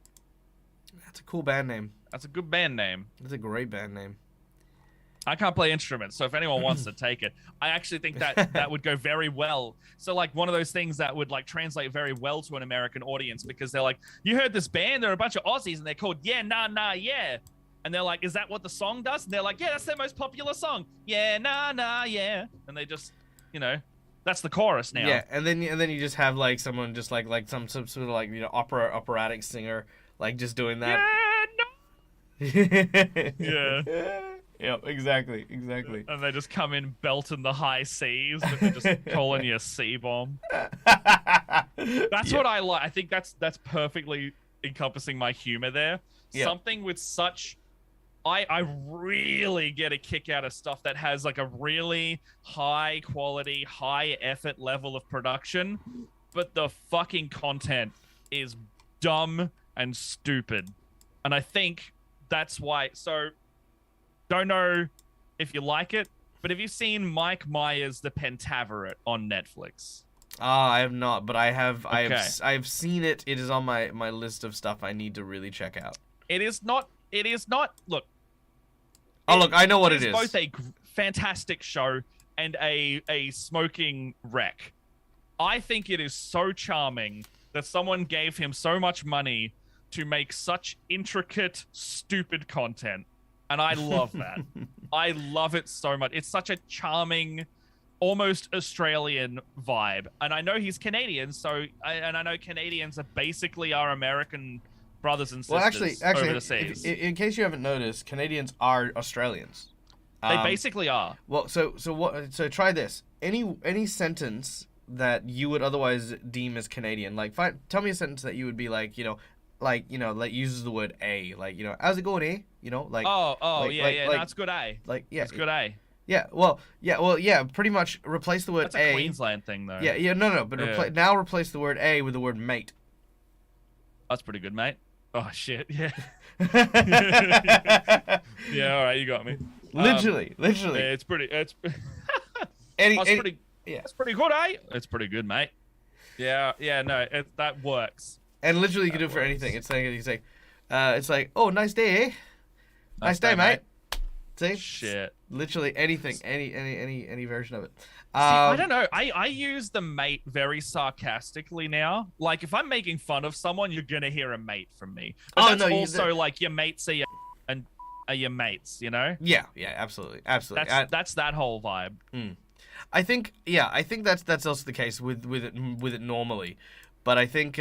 That's a cool band name. That's a good band name. That's a great band name. I can't play instruments, so if anyone wants to take it, I actually think that would go very well. So like one of those things that would like translate very well to an American audience, because they're like, you heard this band? They're a bunch of Aussies and they're called Yeah, Nah, Nah, Yeah. And they're like, is that what the song does? And they're like, yeah, that's their most popular song. Yeah, nah, nah, yeah. And they just, that's the chorus now. Yeah, and then you just have like someone just like some sort of like operatic singer like just doing that. Yeah. Yep, exactly. And they just come in belting the high C's, but they're just calling you a C-bomb. That's what I like. I think that's perfectly encompassing my humor there. Yep. Something with such... I really get a kick out of stuff that has like a really high quality, high effort level of production, but the fucking content is dumb and stupid. And I think that's why. So, don't know if you like it, but have you seen Mike Myers' The Pentaveret on Netflix? I have not, but I have. Okay. I have seen it. It is on my list of stuff I need to really check out. It is not. Look. Oh, look, I know what it is. It's both a fantastic show and a smoking wreck. I think it is so charming that someone gave him so much money to make such intricate, stupid content. And I love that. I love it so much. It's such a charming, almost Australian vibe. And I know he's Canadian, I know Canadians are basically our American brothers and sisters over the seas. In case you haven't noticed, Canadians are Australians. They basically are. Well, so try this. Any sentence that you would otherwise deem as Canadian, like tell me a sentence that you would be like, like uses the word a, like, how's it going, eh? Like that's good, eh? Like, yeah, it's good, eh? Yeah, pretty much replace the word That's a Queensland thing, though. Yeah, no, but now replace the word a with the word mate. That's pretty good, mate. Oh, shit, yeah. Yeah, all right, you got me. Literally. Yeah, it's pretty good, eh? It's pretty good, mate. Yeah, no, that works. And literally you can do it for anything. It's like, oh, nice day, eh? Nice day, mate. See? Shit. Literally anything, any version of it. See, I don't know. I use the mate very sarcastically now. Like, if I'm making fun of someone, you're gonna hear a mate from me. But that's also like your mates are your mates, Yeah, absolutely. That's that whole vibe. I think that's also the case with it normally. But I think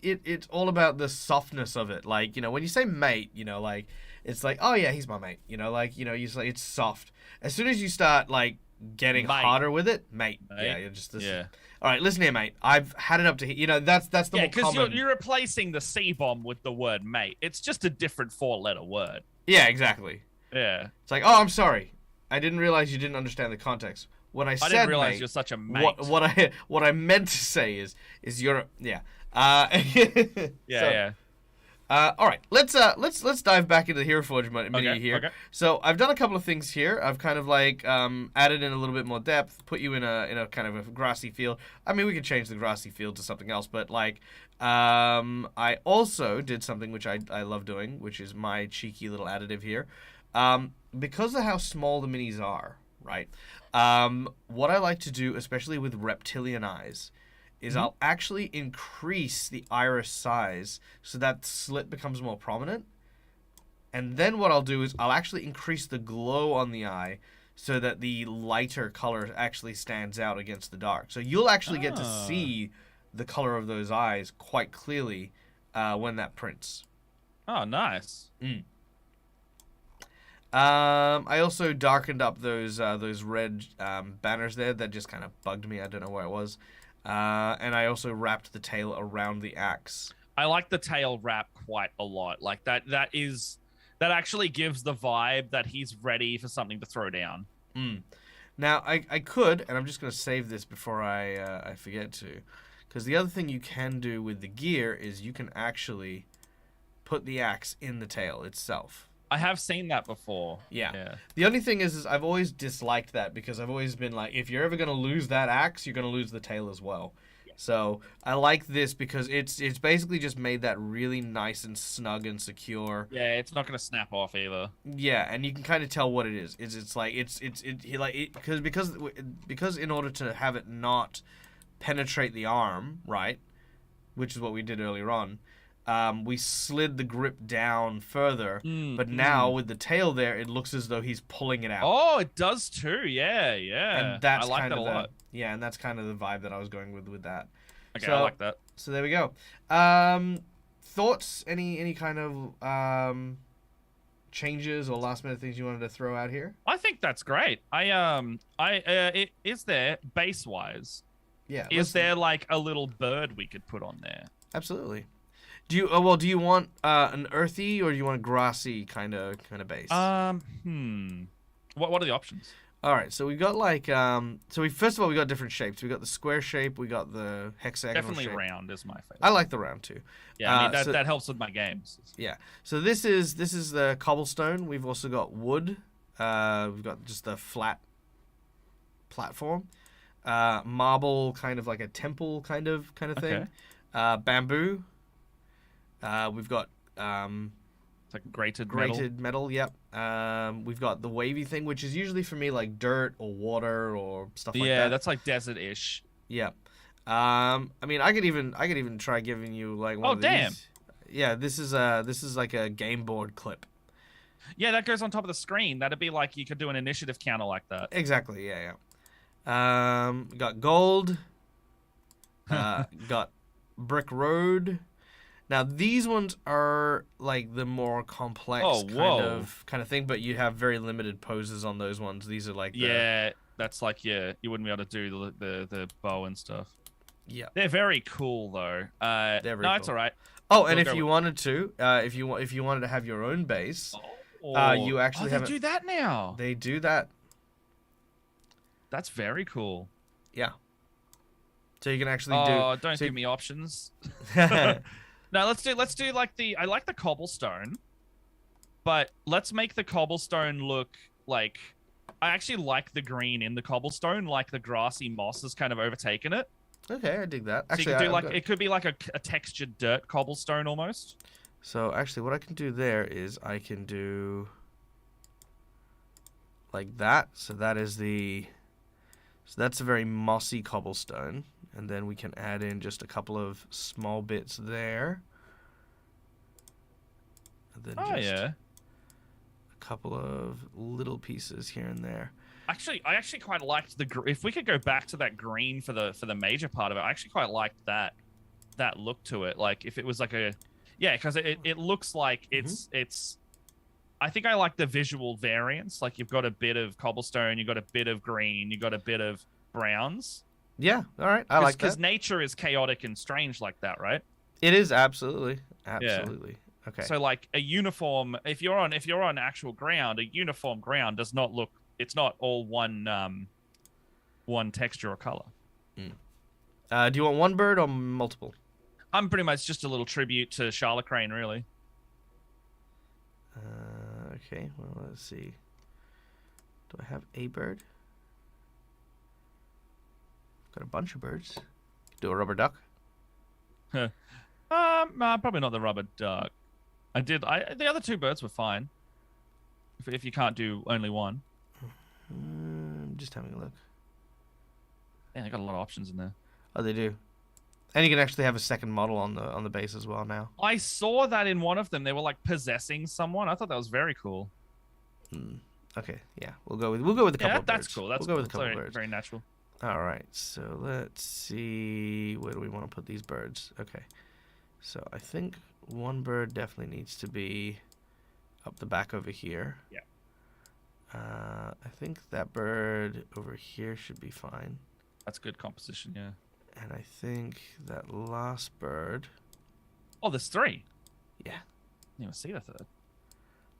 it's all about the softness of it. Like, when you say mate, like, it's like, oh yeah, he's my mate. You say it's soft. As soon as you start like getting harder with it, mate. Yeah, you're just this. Yeah. All right, listen here, mate. I've had it up to here. That's the more common. Yeah, because you're replacing the C-bomb with the word mate. It's just a different 4-letter word. Yeah, exactly. Yeah. It's like, oh, I'm sorry. I didn't realize you didn't understand the context. When I said didn't realize mate, you're such a mate. What I meant to say is you're yeah. Yeah. All right, let's dive back into the Heroforge mini here. Okay. So I've done a couple of things here. I've kind of like added in a little bit more depth, put you in a kind of a grassy field. I mean, we could change the grassy field to something else, but like I also did something which I love doing, which is my cheeky little additive here. Because of how small the minis are, right? What I like to do, especially with reptilian eyes, is I'll actually increase the iris size so that slit becomes more prominent. And then what I'll do is I'll actually increase the glow on the eye so that the lighter color actually stands out against the dark. So you'll actually get to see the color of those eyes quite clearly when that prints. Oh, nice. I also darkened up those red banners there that just kind of bugged me. I don't know where it was. And I also wrapped the tail around the axe. I like the tail wrap quite a lot. Like that actually gives the vibe that he's ready for something to throw down. Now I could, and I'm just gonna save this before I forget to, because the other thing you can do with the gear is you can actually put the axe in the tail itself. I have seen that before. Yeah. The only thing is I've always disliked that because I've always been like, if you're ever gonna lose that axe, you're gonna lose the tail as well. Yeah. So I like this because it's basically just made that really nice and snug and secure. Yeah, it's not gonna snap off either. Yeah, and you can kind of tell what it is. It's like because in order to have it not penetrate the arm, right, which is what we did earlier on. We slid the grip down further, but now with the tail there, it looks as though he's pulling it out. Oh, it does too. Yeah. And that's I like kind that of a lot. Yeah, and that's kind of the vibe that I was going with that. Okay, so, I like that. So there we go. Thoughts? Any kind of changes or last minute things you wanted to throw out here? I think that's great. Is there base wise? Yeah. Is there like a little bird we could put on there? Absolutely. Do you do you want an earthy or do you want a grassy kind of base? What are the options? All right, so we got like first of all we got different shapes. We got the square shape, we got the hexagonal Definitely shape. Round is my favorite. I like the round too. Yeah, I mean that helps with my games. Yeah. So this is the cobblestone. We've also got wood. We've got just the flat platform. Marble, kind of like a temple kind of thing. Okay. Bamboo. We've got it's like grated metal. Yep. We've got the wavy thing, which is usually for me like dirt or water or stuff like that. Yeah, that's like desert-ish. Yep. I mean, I could even try giving you like one of these. Damn. Yeah, this is like a game board clip. Yeah, that goes on top of the screen. That'd be like you could do an initiative counter like that. Exactly. Yeah. We got gold. Got brick road. Now these ones are like the more complex kind of thing, but you have very limited poses on those ones. These are like that's like you wouldn't be able to do the bow and stuff. Yeah, they're very cool though. They're very cool. It's all right. Oh, and if you wanted to, if you wanted to have your own base, you actually they do that now. They do that. That's very cool. Yeah. So you can actually do. Oh, don't give me options. No, let's do like I like the cobblestone, but let's make the cobblestone look like I actually like the green in the cobblestone, like the grassy moss has kind of overtaken it. Okay, I dig that. Actually, so you could do it could be like a textured dirt cobblestone almost. So actually, what I can do there is I can do like that. So that's a very mossy cobblestone. And then we can add in just a couple of small bits there. And then a couple of little pieces here and there. Actually, I actually quite liked if we could go back to that green for the major part of it. I actually quite liked that look to it. Like if it was like because it looks like it's. I think I like the visual variance. Like you've got a bit of cobblestone, you've got a bit of green, you've got a bit of browns. Yeah, all right. I like that. Because nature is chaotic and strange like that, right? It is absolutely. Yeah. Okay. So like a uniform, if you're on actual ground, a uniform ground does not look. It's not all one texture or color. Do you want one bird or multiple? I'm pretty much just a little tribute to Charlotte Crane, really. Okay, well, let's see. Do I have a bird? Got a bunch of birds. Do a rubber duck. Probably not the rubber duck. The other two birds were fine. If you can't do only one. Just having a look. Yeah, they got a lot of options in there. Oh, they do. And you can actually have a second model on the base as well now. I saw that in one of them. They were like possessing someone. I thought that was very cool. Okay, yeah, we'll go with a couple of birds. That's cool. That's we'll go cool. with a couple of Very, birds. very natural. All right, so let's see, where do we want to put these birds? Okay, so I think one bird definitely needs to be up the back over here. Yeah. I think that bird over here should be fine. That's good composition, yeah. And I think that last bird. Oh, there's three. Yeah. You don't see the third.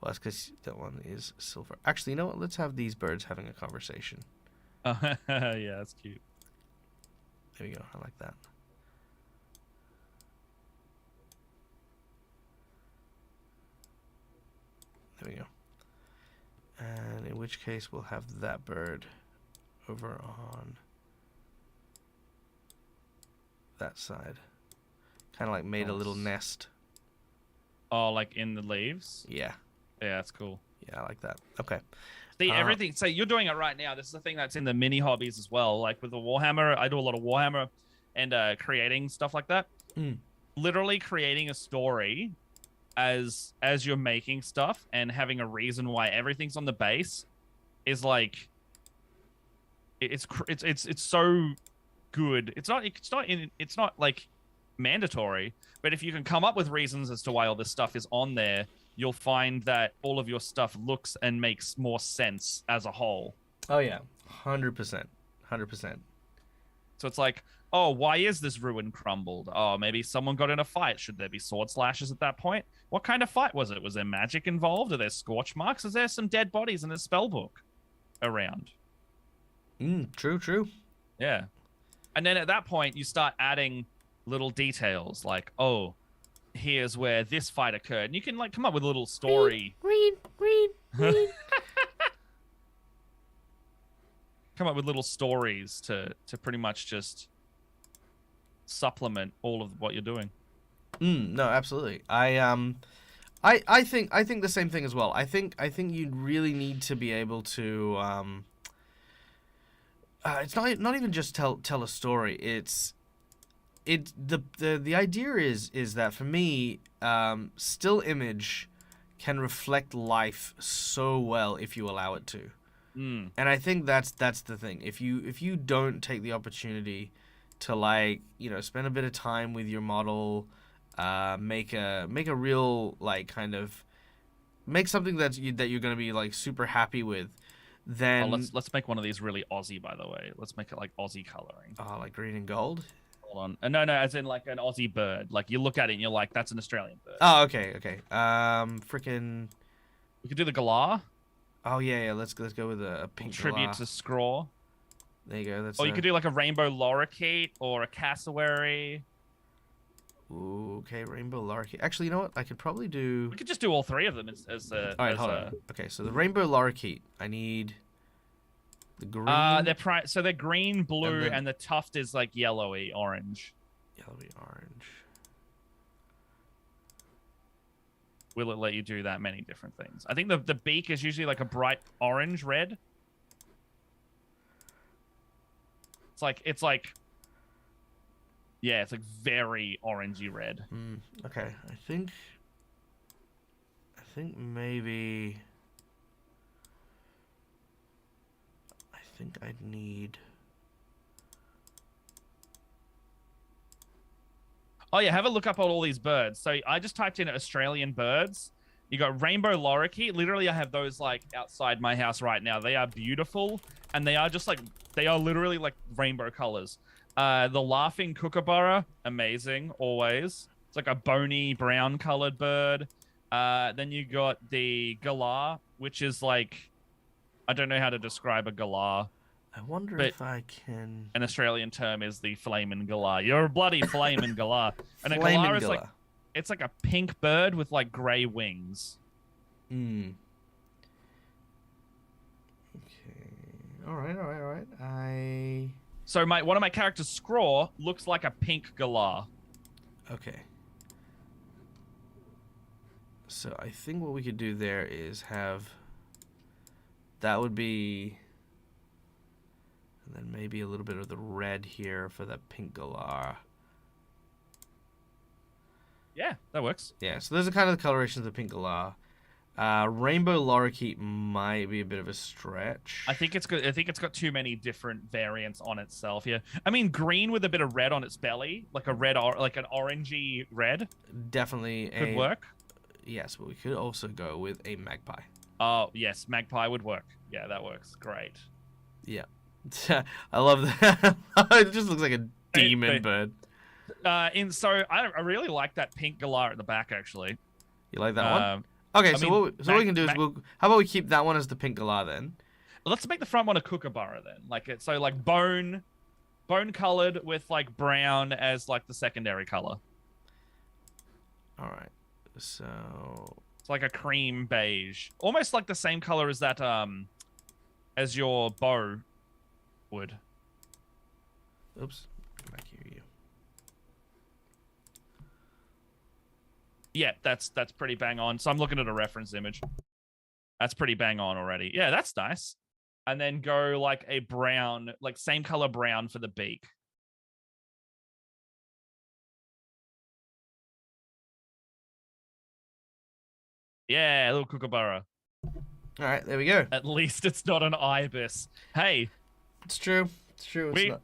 Well, that's because that one is silver. Actually, you know what? Let's have these birds having a conversation. Yeah, that's cute. There we go. I like that. There we go. And in which case, we'll have that bird over on that side. Kind of like made a little nest. Oh, like in the leaves? Yeah. Yeah, that's cool. Yeah, I like that. Okay. See, everything. So you're doing it right now. This is the thing that's in the mini hobbies as well. Like with the Warhammer, I do a lot of Warhammer and creating stuff like that. Literally creating a story as you're making stuff and having a reason why everything's on the base is like it's so good. It's not like mandatory, but if you can come up with reasons as to why all this stuff is on there, you'll find that all of your stuff looks and makes more sense as a whole. Oh yeah, 100%, 100%. So it's like, oh, why is this ruin crumbled? Oh, maybe someone got in a fight. Should there be sword slashes at that point? What kind of fight was it? Was there magic involved? Are there scorch marks? Is there some dead bodies in the spell book around? True. Yeah. And then at that point, you start adding little details like, oh, here's where this fight occurred. And you can like come up with a little story. Green. Come up with little stories to pretty much just supplement all of what you're doing. No, absolutely. I think the same thing as well. I think you really need to be able to it's not even just tell a story. The idea is that for me, still image can reflect life so well if you allow it to. And I think that's the thing. If you don't take the opportunity to like, you know, spend a bit of time with your model, make a real like kind of make something that you're gonna be like super happy with, then let's make one of these really Aussie, by the way. Let's make it like Aussie coloring. Oh, like green and gold. Hold on, no, as in like an Aussie bird. Like you look at it and you're like, that's an Australian bird. Oh, okay. Freaking. We could do the galah. Oh yeah. Let's go with a pink tribute galah. to Scraw. There you go. That's. Or you could do like a rainbow lorikeet or a cassowary. Ooh, okay, rainbow lorikeet. Actually, you know what? I could probably do. We could just do all three of them as all right, hold on. Okay, so the rainbow lorikeet. I need the green. They're green, blue, and the tuft is like yellowy orange. Yellowy orange. Will it let you do that many different things? I think the beak is usually like a bright orange red. It's like yeah, it's like very orangey red. Okay, I think maybe I'd need. Oh yeah, have a look up on all these birds. So I just typed in Australian birds. You got rainbow lorikeet. Literally, I have those like outside my house right now. They are beautiful, and they are literally like rainbow colors. The laughing kookaburra, amazing, always. It's like a bony brown colored bird. Then you got the galah, which is like, I don't know how to describe a galah. I wonder if I can. An Australian term is the flamin' galah. You're a bloody flamin' galah. And a galah is like, it's like a pink bird with like gray wings. Okay. All right. All right. All right. I. So one of my characters, Scraw, looks like a pink galah. Okay. So I think what we could do there is have. That would be. And then maybe a little bit of the red here for that pink galah. Yeah, that works. Yeah, so those are kind of the colorations of pink galah. Rainbow lorikeet might be a bit of a stretch. I think it's good. I think it's got too many different variants on itself. Yeah, I mean green with a bit of red on its belly, like a red or like an orangey red. Definitely Could work. Yes, but we could also go with a magpie. Oh yes, magpie would work. Yeah, that works. Great. Yeah, I love that. It just looks like a demon bird. So I really like that pink galah at the back actually. You like that one? Okay, what we can do is how about we keep that one as the pink galah then? Let's make the front one a kookaburra then. Like bone colored with like brown as like the secondary color. All right. So it's like a cream beige, almost like the same color as that as your bow would. Oops. Come back here, you. Yeah, that's pretty bang on. So I'm looking at a reference image. That's pretty bang on already. Yeah, that's nice. And then go like a brown, like same color brown for the beak. Yeah, a little kookaburra. All right, there we go. At least it's not an ibis. Hey. It's true. It's true. It's not...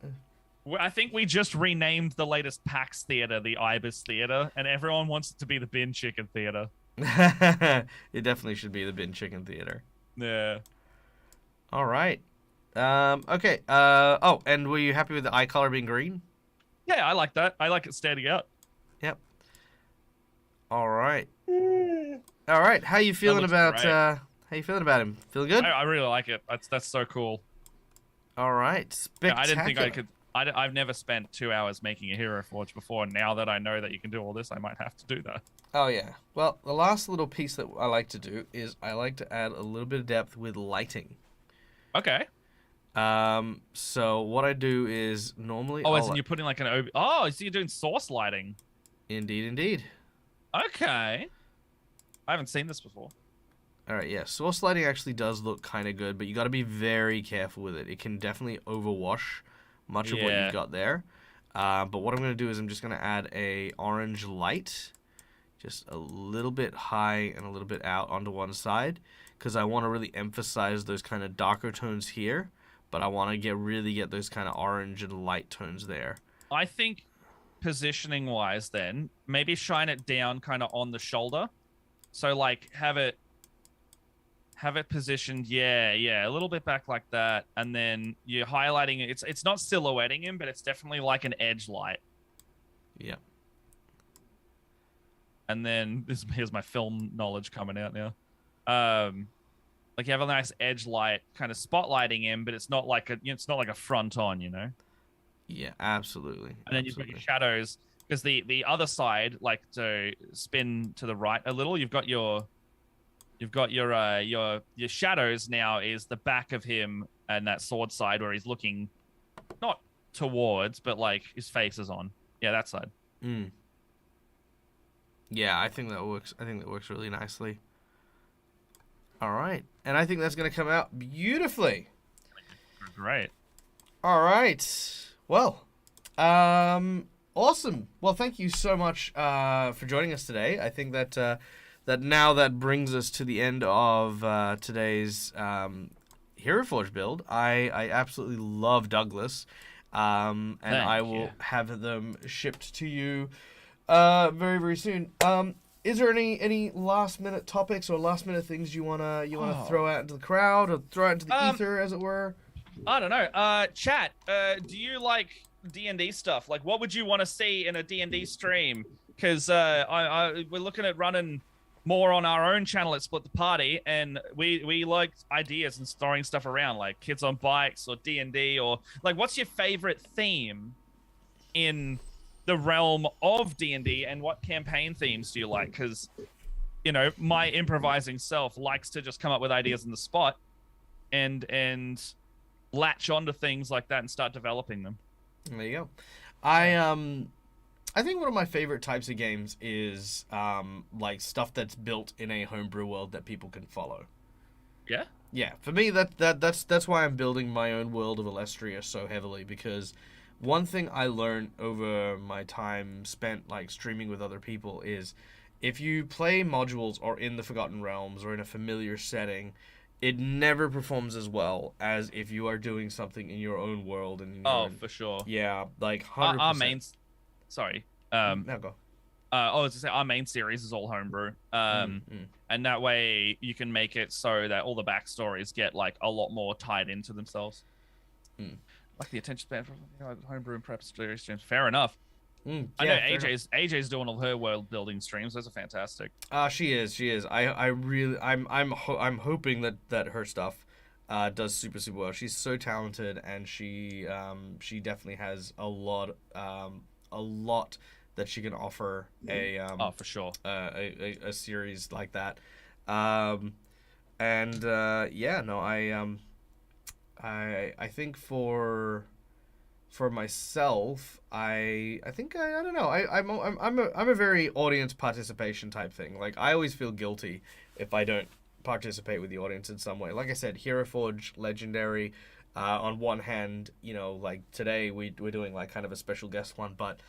I think we just renamed the latest PAX Theater the Ibis Theater, and everyone wants it to be the Bin Chicken Theater. It definitely should be the Bin Chicken Theater. Yeah. All right. Okay. Oh, and were you happy with the eye color being green? Yeah, I like that. I like it standing out. Yep. All right. All right. How you feeling about how you feeling about him? Feeling good? I really like it. That's so cool. All right. Spectacular. Yeah, I didn't think I could. I've never spent 2 hours making a Heroforge before. Now that I know that you can do all this, I might have to do that. Oh, yeah. Well, the last little piece that I like to do is I like to add a little bit of depth with lighting. Okay. So what I do is normally... Oh, as in you're putting like an... Oh, so you're doing source lighting. Indeed, indeed. Okay. I haven't seen this before. All right, yeah. Source lighting actually does look kind of good, but you got to be very careful with it. It can definitely overwash much of what you've got there. But what I'm going to do is I'm just going to add a orange light, just a little bit high and a little bit out onto one side, because I want to really emphasize those kind of darker tones here, but I want to really get those kind of orange and light tones there. I think positioning wise then, maybe shine it down kind of on the shoulder. So like have it positioned, a little bit back like that, and then you're highlighting it. It's not silhouetting him, but it's definitely like an edge light. Yeah. And then here's my film knowledge coming out now. Like you have a nice edge light kind of spotlighting him, but it's not like a front on, you know. Yeah, absolutely. And then you've got your shadows, because the other side, like to spin to the right a little, you've got your shadows now is the back of him and that sword side where he's looking not towards, but like his face is on. Yeah, that side. Yeah, I think that works. I think that works really nicely. All right. And I think that's going to come out beautifully. Great. All right. Well, awesome. Well, thank you so much for joining us today. I think that that brings us to the end of today's Heroforge build. I absolutely love Douglas, and I will have them shipped to you very, very soon. Is there any last minute topics or last minute things you wanna throw out into the crowd or throw out into the ether, as it were? I don't know. Chat. Do you like D&D stuff? Like, what would you want to see in a D&D stream? Because we're looking at running more on our own channel at Split the Party, and we like ideas and throwing stuff around, like kids on bikes or D&D, or like, what's your favorite theme in the realm of D&D, and what campaign themes do you like? Because, you know, my improvising self likes to just come up with ideas in the spot. and latch onto things like that and start developing them. There you go. I think one of my favorite types of games is like stuff that's built in a homebrew world that people can follow. Yeah. Yeah, for me that's why I'm building my own world of Alestria so heavily, because one thing I learned over my time spent like streaming with other people is if you play modules or in the Forgotten Realms or in a familiar setting, it never performs as well as if you are doing something in your own world and in your own, for sure. yeah, like 100%. Our main, sorry. Now go. I was to say our main series is all homebrew, and that way you can make it so that all the backstories get like a lot more tied into themselves. Like the attention span from homebrew and prep series streams. Fair enough. Yeah, I know AJ's doing all her world building streams. Those are fantastic. She is. I really, I'm hoping that her stuff does super well. She's so talented, and she definitely has a lot that she can offer for sure a series like that. I think for myself, I don't know. I'm a very audience participation type thing. Like, I always feel guilty if I don't participate with the audience in some way. Like I said, Heroforge Legendary. On one hand, like today we're doing like kind of a special guest one, but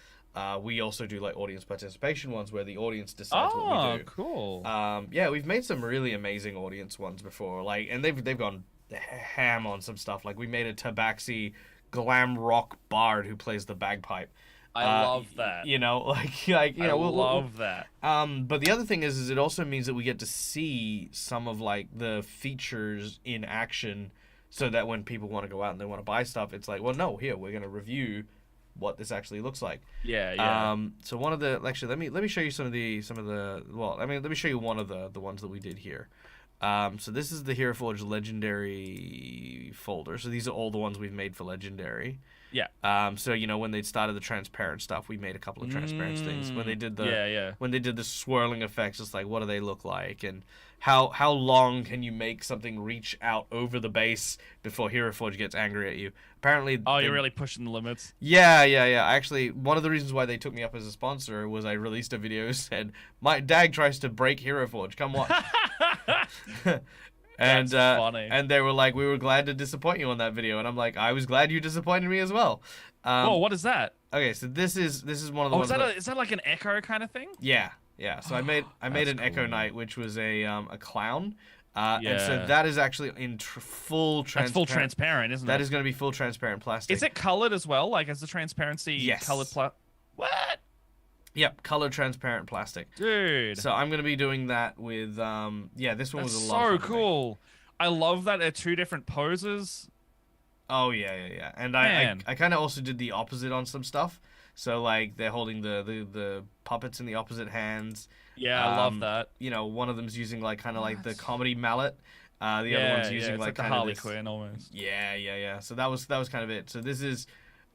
we also do like audience participation ones where the audience decides what we do. Cool. Yeah, we've made some really amazing audience ones before, like, and they've gone ham on some stuff. Like, we made a Tabaxi glam rock bard who plays the bagpipe. I love that. I love that. But the other thing is it also means that we get to see some of like the features in action, so that when people want to go out and they want to buy stuff, it's like, well, no, here we're gonna review what this actually looks like. Yeah. So one of the let me show you let me show you one of the ones that we did here. So this is the Heroforge Legendary folder. So these are all the ones we've made for Legendary. Yeah. So when they started the transparent stuff, we made a couple of transparent things. When they did when they did the swirling effects, it's like, what do they look like, and how long can you make something reach out over the base before Heroforge gets angry at you? Apparently. Oh, you're really pushing the limits. Yeah. Actually, one of the reasons why they took me up as a sponsor was I released a video said my dad tries to break Heroforge. Come watch. And funny. And they were like, we were glad to disappoint you on that video, and I'm like, I was glad you disappointed me as well. Whoa, what is that? Okay, so this is one of the ones. Is that like an echo kind of thing? Yeah. So I made an cool. Echo Knight, which was a clown. And so that is actually in full transparent. That's full transparent, isn't it? That is going to be full transparent plastic. Is it colored as well? Like, is the transparency colored What? Yep, color transparent plastic. Dude. So I'm going to be doing that with, this one was a lot so of fun cool. I love that they're two different poses. Oh, yeah. And I kind of also did the opposite on some stuff. So, like, they're holding the puppets in the opposite hands. Yeah, I love that. One of them's using, like, kind of like the comedy mallet. The other one's using, like the kind of Harley Quinn almost. Yeah. So that was kind of it. So this is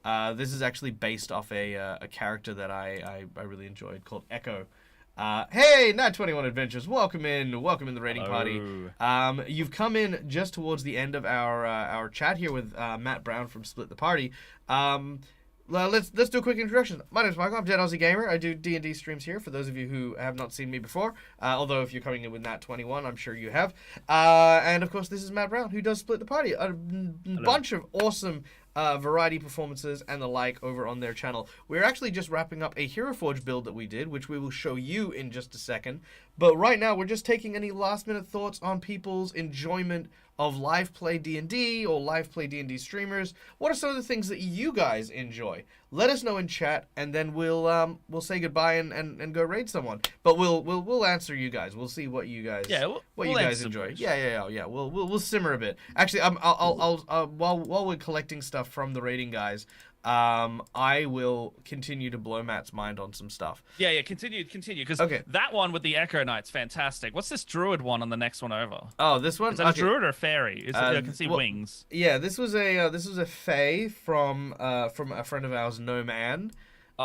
actually based off a character that I really enjoyed called Echo. Hey, Nat 21 Adventures, welcome in the raiding party. You've come in just towards the end of our chat here with Matt Brown from Split the Party. Let's do a quick introduction. My name is Michael. I'm Dead Aussie Gamer. I do D&D streams here for those of you who have not seen me before. Although if you're coming in with Nat 21, I'm sure you have. And of course, this is Matt Brown, who does Split the Party. A bunch of awesome variety performances and the like over on their channel. We're actually just wrapping up a Heroforge build that we did, which we will show you in just a second. But right now, we're just taking any last-minute thoughts on people's enjoyment of live play D&D or live play D&D streamers. What are some of the things that you guys enjoy? Let us know in chat, and then we'll say goodbye and go raid someone. But we'll answer you guys. We'll see what you guys you guys enjoy. Yeah. We'll simmer a bit. Actually, I'll while we're collecting stuff from the raiding guys, I will continue to blow Matt's mind on some stuff. Yeah, continue, because that one with the Echo Knight's fantastic. What's this druid one on the next one over? Oh, this one? Is that a druid or a fairy? I can see wings. Yeah, this was a fae from a friend of ours, No Man.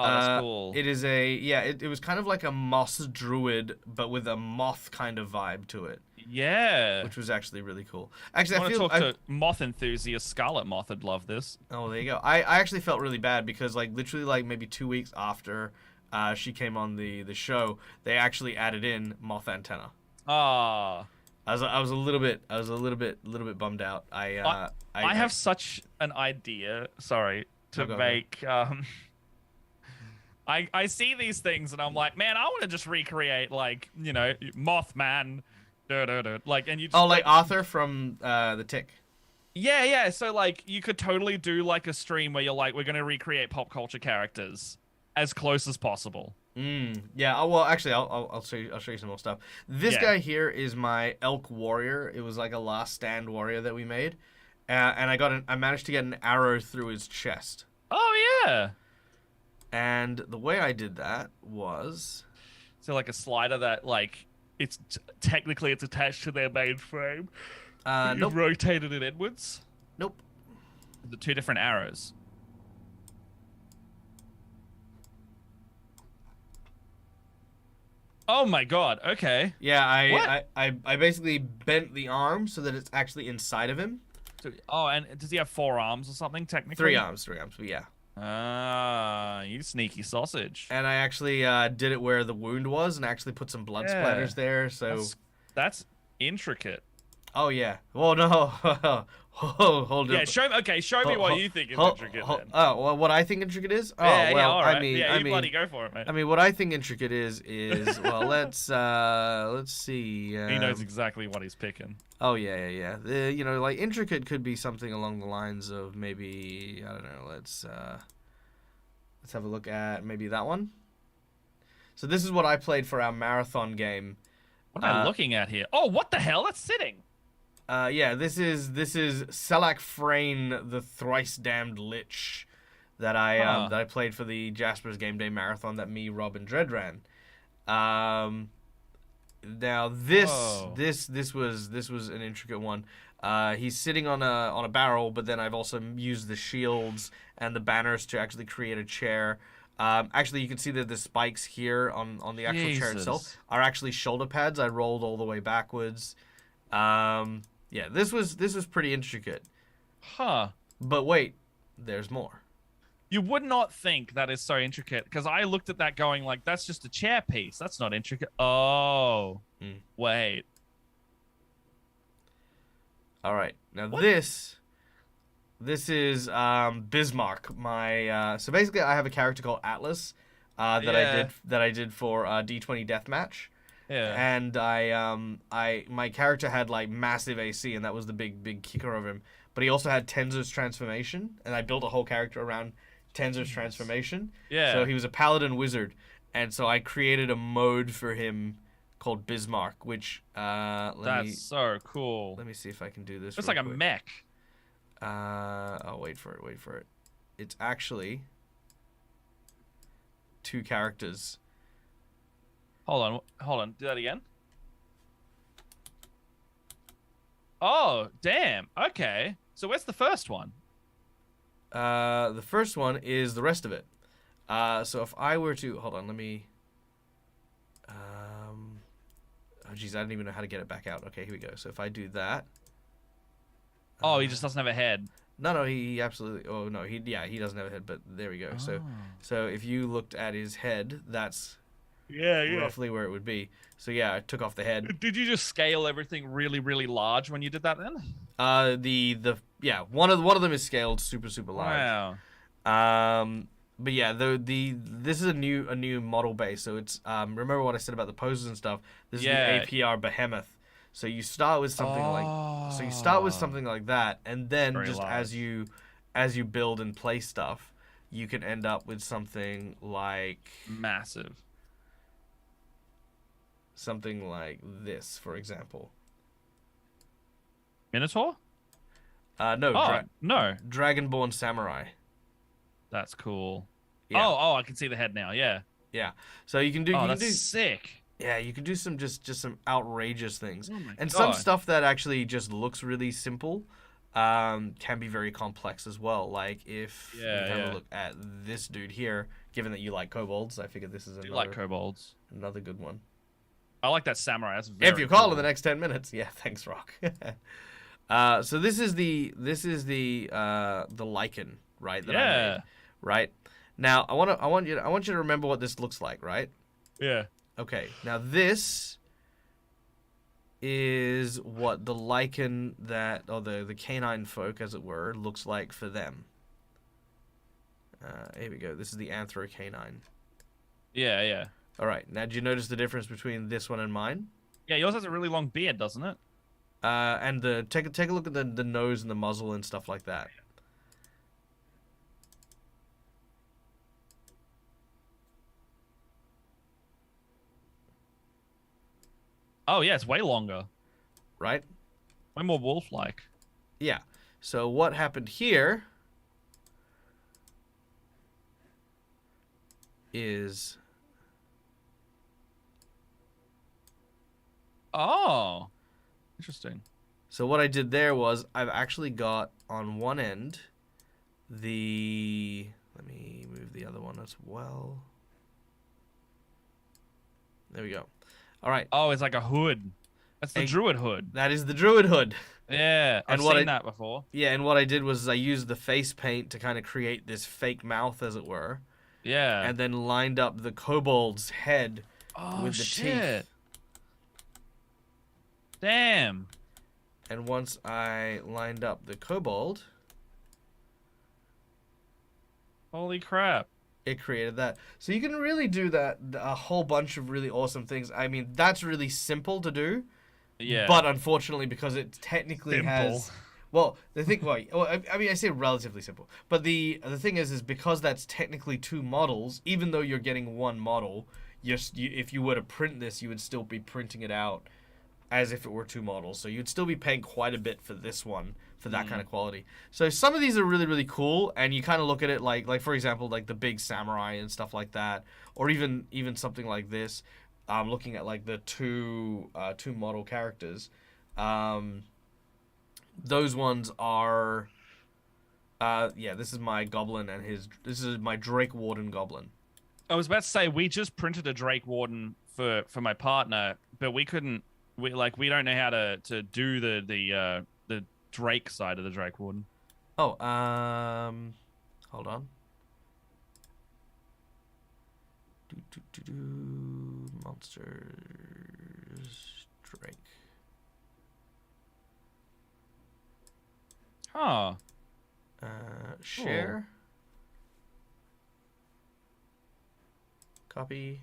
Oh, that's cool. It is it was kind of like a moss druid, but with a moth kind of vibe to it, Yeah. which was actually really cool. Actually, I want to talk I to moth enthusiast. Scarlet Moth would love this. Oh, there you go. I actually felt really bad because like literally like maybe 2 weeks after she came on the show, they actually added in moth antenna. Ah. I was a little bit bummed out. I have such an idea. Sorry to make. I see these things and I'm like, man, I want to just recreate like Mothman, like, and you. Just, like Arthur from the Tick. Yeah. So like, you could totally do like a stream where you're like, we're gonna recreate pop culture characters as close as possible. Yeah. Oh, well, actually, I'll show you some more stuff. This guy here is my elk warrior. It was like a last stand warrior that we made, and I managed to get an arrow through his chest. Oh yeah. And the way I did that was so like a slider that like it's technically it's attached to their main frame. Nope. You've rotated it inwards. Nope. The two different arrows. Oh my god. Okay. Yeah, I basically bent the arm so that it's actually inside of him. So, and does he have 4 arms or something technically? 3 arms, but yeah. Ah, you sneaky sausage. And I actually did it where the wound was and actually put some blood splatters there, so... That's intricate. Oh, yeah. Well, no. Hold yeah, show me what you think is intricate then. Oh, well, what I think intricate is? Oh, yeah, well, all right. I mean... Yeah, you bloody go for it, mate. I mean, what I think intricate is well, let's see... he knows exactly what he's picking. Oh, yeah. Like, intricate could be something along the lines of maybe, I don't know, let's have a look at maybe that one. So this is what I played for our marathon game. What am I looking at here? Oh, what the hell? That's sitting. Yeah, this is Selak Frayne, the thrice damned lich, that I played for the Jasper's Game Day Marathon that me, Rob, and Dredd ran. Now this was an intricate one. He's sitting on a barrel, but then I've also used the shields and the banners to actually create a chair. Actually, you can see that the spikes here on the actual chair itself are actually shoulder pads. I rolled all the way backwards. Yeah, this was pretty intricate. Huh. But wait, there's more. You would not think that is so intricate, because I looked at that going like, that's just a chair piece. That's not intricate. Oh, wait. All right, now what? this is Bismarck. My so basically, I have a character called Atlas that I did for D20 Deathmatch. Yeah. And my character had like massive AC, and that was the big kicker of him. But he also had Tenzer's transformation, and I built a whole character around Tenzer's transformation. Yeah. So he was a paladin wizard, and so I created a mode for him called Bismarck, which that's so cool. Let me see if I can do this. It's like a mech. Oh, wait for it. It's actually 2 characters. Hold on. Do that again. Oh, damn. Okay. So where's the first one? The first one is the rest of it. So if I were to... Hold on, let me... Oh, geez, I don't even know how to get it back out. Okay, here we go. So if I do that... Oh, he just doesn't have a head. No, he absolutely... Oh, no, he doesn't have a head, but there we go. Oh. So if you looked at his head, that's... Yeah. Roughly where it would be. So yeah, I took off the head. Did you just scale everything really, really large when you did that then? One of them is scaled super large. Wow. But yeah, this is a new model base. So it's remember what I said about the poses and stuff. This is the APR Behemoth. So you start with something like that, and then very just large. as you build and play stuff, you can end up with something like massive. Something like this, for example. Minotaur? No. No. Dragonborn Samurai. That's cool. Yeah. Oh, I can see the head now. Yeah. Yeah. So you can do. That's sick. Yeah, you can do some just some outrageous things, and some stuff that actually just looks really simple, can be very complex as well. Like if you have a look at this dude here, given that you like kobolds, I figured this is I do like another kobolds. good one. I like that samurai. That's very If you call cool. in the next 10 minutes, yeah, thanks, Rock. So this is the lichen, right? That I made, right? Now I want you to remember what this looks like, right? Yeah. Okay. Now this is what the lichen or the canine folk, as it were, looks like for them. Here we go. This is the anthrocanine. Yeah, yeah. All right. Now, do you notice the difference between this one and mine? Yeah, yours has a really long beard, doesn't it? And take a look at the nose and the muzzle and stuff like that. Oh yeah, it's way longer. Right? Way more wolf-like. Yeah. So what happened here is... Oh, interesting. So what I did there was I've actually got on one end the... Let me move the other one as well. There we go. All right. Oh, it's like a hood. That's the druid hood. That is the druid hood. Yeah, I've seen that before. Yeah, and what I did was I used the face paint to kind of create this fake mouth, as it were. Yeah. And then lined up the kobold's head with the teeth. Damn. And once I lined up the kobold... Holy crap. It created that. So you can really do that, a whole bunch of really awesome things. I mean, that's really simple to do. Yeah. But unfortunately, because it technically has... Well, the thing... Well, I mean, I say relatively simple. But the thing is because that's technically two models, even though you're getting one model, if you were to print this, you would still be printing it out as if it were two models. So you'd still be paying quite a bit for this one, for that kind of quality. So some of these are really, really cool, and you kind of look at it like for example, like the big samurai and stuff like that, or even something like this. Looking at like the two model characters, those ones are, yeah, this is my goblin and this is my Drake Warden goblin. I was about to say we just printed a Drake Warden for my partner, but we couldn't. We don't know how to do the Drake side of the Drake Warden. Oh, hold on. Monsters Drake. Huh. Share. Copy.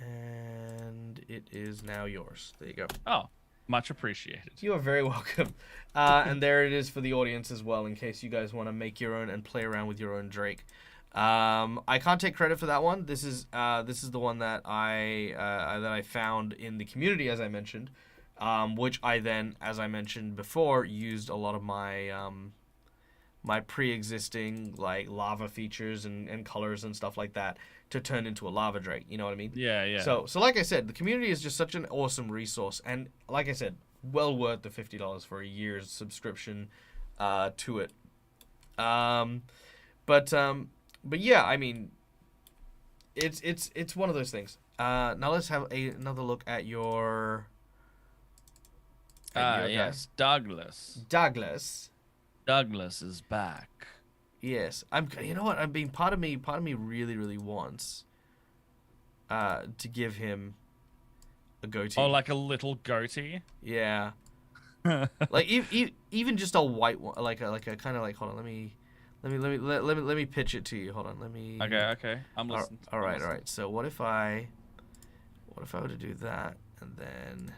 And it is now yours. There you go. Oh, much appreciated. You are very welcome. And there it is for the audience as well, in case you guys want to make your own and play around with your own Drake. I can't take credit for that one. This is the one that I found in the community, as I mentioned, which I then, as I mentioned before, used a lot of my my pre-existing like lava features and colors and stuff like that to turn into a lava Drake. You know what I mean? Yeah, yeah. So like I said, the community is just such an awesome resource, and like I said, well worth the $50 for a year's subscription to it. But yeah, I mean, it's one of those things. Now let's have another look at your. Yes, Douglas. Douglas is back. Yes, You know what? Part of me really, really wants to give him a goatee. Oh, like a little goatee. Yeah. Like even just a white one, like a kind of like. Hold on, let me pitch it to you. Hold on, let me. Okay. I'm listening. All right. So what if I were to do that and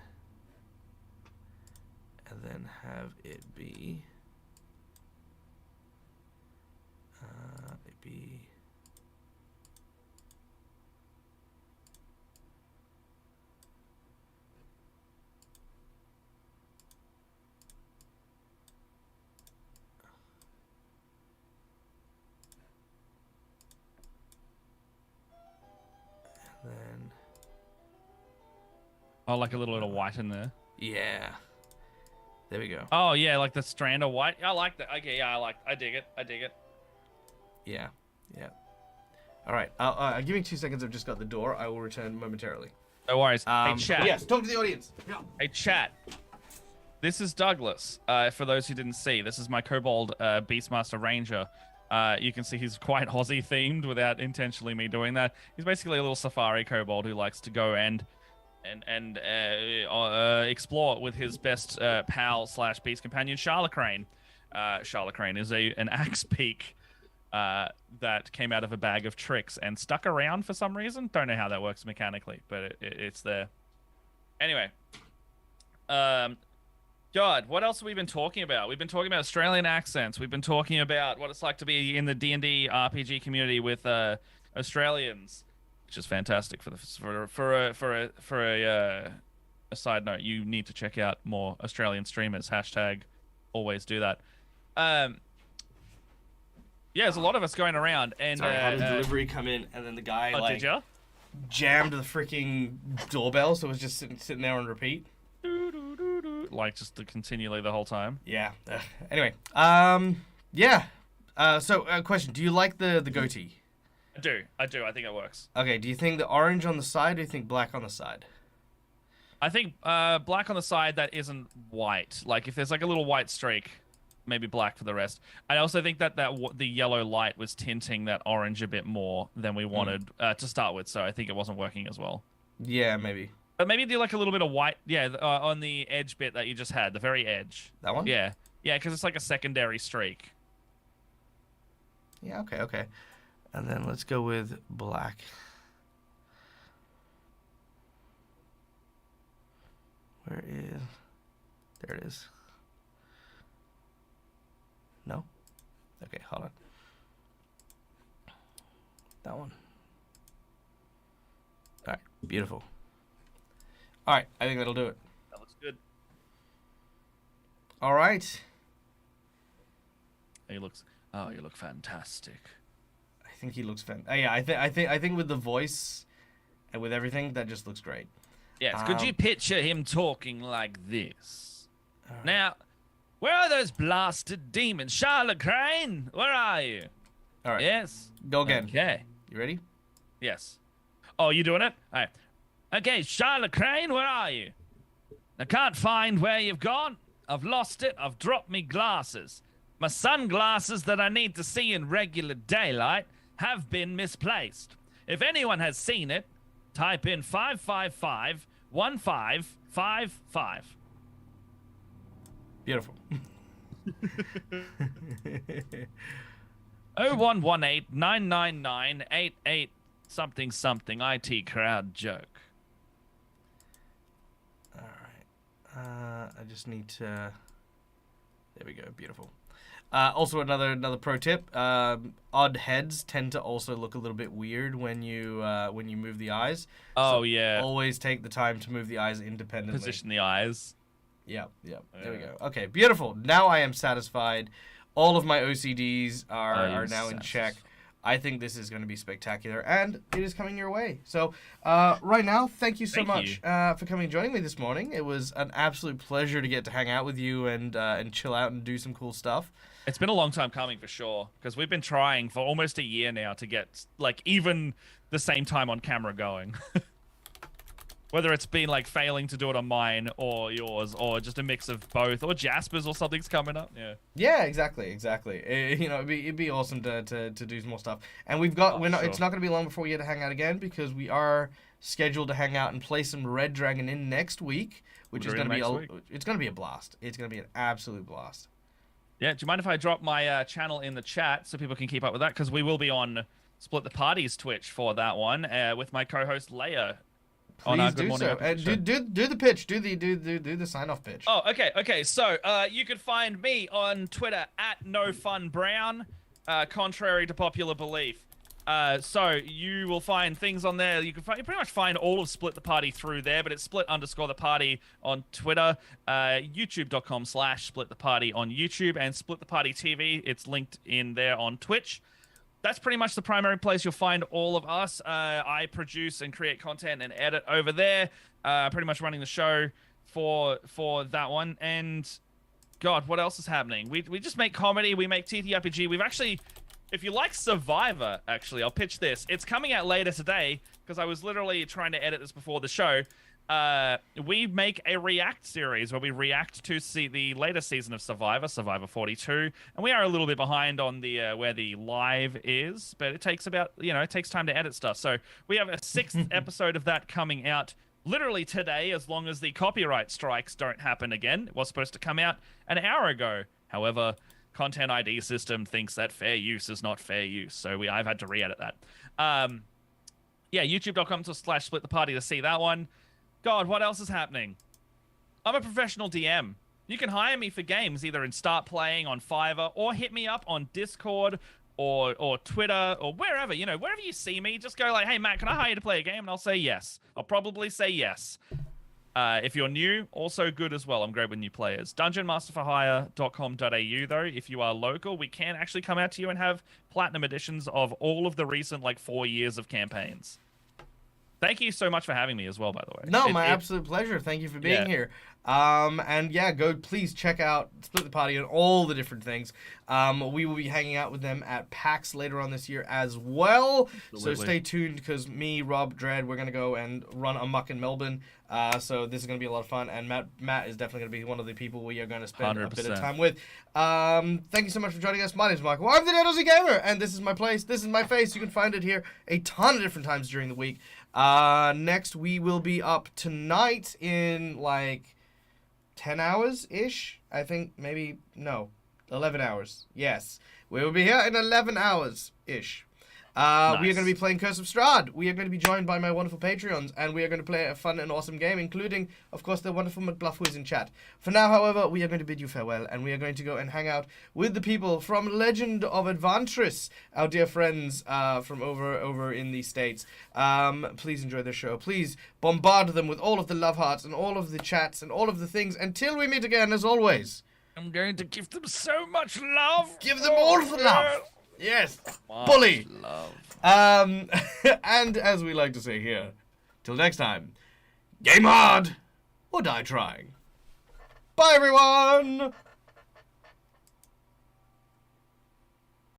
then have it be. Then. Oh, like a little white in there. Yeah. There we go. Oh yeah, like the strand of white. I like that. Okay, yeah, I dig it. Yeah. Yeah. All right. Give me 2 seconds. I've just got the door. I will return momentarily. No worries. Hey, chat. Yes, talk to the audience. Yeah. Hey, chat. This is Douglas. For those who didn't see, this is my Kobold Beastmaster Ranger. You can see he's quite Aussie themed without intentionally me doing that. He's basically a little safari kobold who likes to go and explore with his best pal / beast companion, Charlacrane. Charlacrane is an axe peak that came out of a bag of tricks and stuck around for some reason. Don't know how that works mechanically, but it's there. Anyway, God, what else have we been talking about? We've been talking about Australian accents. We've been talking about what it's like to be in the D&D RPG community with Australians, which is fantastic. For a side note, you need to check out more Australian streamers. # always do that. Yeah, there's a lot of us going around, and Sorry, I had a delivery come in, and then the guy did ya? jammed the freaking doorbell, so it was just sitting there on repeat. Like just continually the whole time. Yeah. Anyway, yeah. So, question: do you like the goatee? I do. I think it works. Okay. Do you think the orange on the side, or do you think black on the side? I think black on the side that isn't white. Like if there's like a little white streak, maybe black for the rest. I also think that the yellow light was tinting that orange a bit more than we wanted to start with. So I think it wasn't working as well. Yeah, maybe. But maybe do like a little bit of white, on the edge bit that you just had, the very edge. That one? Yeah, because it's like a secondary streak. Yeah, okay. And then let's go with black. Where is... There it is. No? Okay, hold on. That one. All right, beautiful. All right, I think that'll do it. That looks good. All right. You look fantastic. I think he looks yeah, I think with the voice and with everything, that just looks great. Yes. Could you picture him talking like this? Right. Now, where are those blasted demons? Charlacrane, where are you? All right. Yes. Go again. Okay. You ready? Yes. Oh, you doing it? All right. Okay, Charlacrane, where are you? I can't find where you've gone. I've lost it. I've dropped me glasses. My sunglasses that I need to see in regular daylight have been misplaced. If anyone has seen it, type in 555-1555. Beautiful. 0118-999-88 something something IT crowd joke. All right. I just need to... There we go. Beautiful. Also, another pro tip: odd heads tend to also look a little bit weird when you move the eyes. Oh, so yeah. Always take the time to move the eyes independently. Position the eyes. Yep. There we go. Okay, beautiful. Now I am satisfied. All of my OCDs are now in check. I think this is going to be spectacular, and it is coming your way. So, right now, thank you so much for coming and joining me this morning. It was an absolute pleasure to get to hang out with you and chill out and do some cool stuff. It's been a long time coming for sure, because we've been trying for almost a year now to get like even the same time on camera going. Whether it's been like failing to do it on mine or yours, or just a mix of both, or Jasper's or something's coming up. Yeah, exactly. It'd be awesome to do some more stuff. And we've got it's not going to be long before we get to hang out again, because we are scheduled to hang out and play some Red Dragon in next week, which is going to be it's going to be a blast. It's going to be an absolute blast. Yeah, do you mind if I drop my channel in the chat so people can keep up with that? Because we will be on Split the Party's Twitch for that one with my co-host Leia. Please do so. Do the pitch. Do the sign-off pitch. Oh, okay. So you can find me on Twitter at NoFunBrown, contrary to popular belief. So you will find things on there. You pretty much find all of Split the Party through there, but it's split_the_party on Twitter, youtube.com/splittheparty on YouTube, and Split the Party TV. It's linked in there on Twitch. That's pretty much the primary place you'll find all of us. I produce and create content and edit over there. Pretty much running the show for that one. And God, what else is happening? We just make comedy. We make TTRPG. We've actually If you like Survivor, actually, I'll pitch this. It's coming out later today because I was literally trying to edit this before the show. We make a react series where we react to see the latest season of Survivor, Survivor 42, and we are a little bit behind on the where the live is, but it takes about it takes time to edit stuff. So we have a 6th episode of that coming out literally today, as long as the copyright strikes don't happen again. It was supposed to come out an hour ago. However, Content ID system thinks that fair use is not fair use, so I've had to re-edit that. Yeah, youtube.com/split the party to see that one. God, what else is happening? I'm a professional DM. You can hire me for games, either in Start Playing on Fiverr, or hit me up on Discord or Twitter or wherever. Wherever you see me, just go like, hey, Matt, can I hire you to play a game? And I'll say yes. I'll probably say yes. If you're new, also good as well. I'm great with new players. Dungeonmasterforhire.com.au, though, if you are local, we can actually come out to you and have platinum editions of all of the recent, 4 years of campaigns. Thank you so much for having me as well, by the way. No, my absolute pleasure. Thank you for being here. And yeah, please check out Split the Party on all the different things. We will be hanging out with them at PAX later on this year as well. Absolutely. So stay tuned because me, Rob, Dredd, we're going to go and run amok in Melbourne. So this is going to be a lot of fun. And Matt is definitely going to be one of the people we are going to spend 100%. A bit of time with. Thank you so much for joining us. My name is Michael. I'm the Dead Aussie Gamer. And this is my place. This is my face. You can find it here a ton of different times during the week. Next we will be up tonight in 10 hours-ish, I think. Maybe, no, 11 hours. Yes, we will be here in 11 hours-ish. Nice. We are going to be playing Curse of Strahd. We are going to be joined by my wonderful Patreons, and we are going to play a fun and awesome game, including, of course, the wonderful McBluff who is in chat. For now, however, we are going to bid you farewell, and we are going to go and hang out with the people from Legend of Advantris, our dear friends from over in the States. Please enjoy the show. Please bombard them with all of the love hearts and all of the chats and all of the things until we meet again, as always. I'm going to give them so much love. Give them all the love. Yes, much bully. Love. And as we like to say here, till next time, game hard or die trying. Bye, everyone.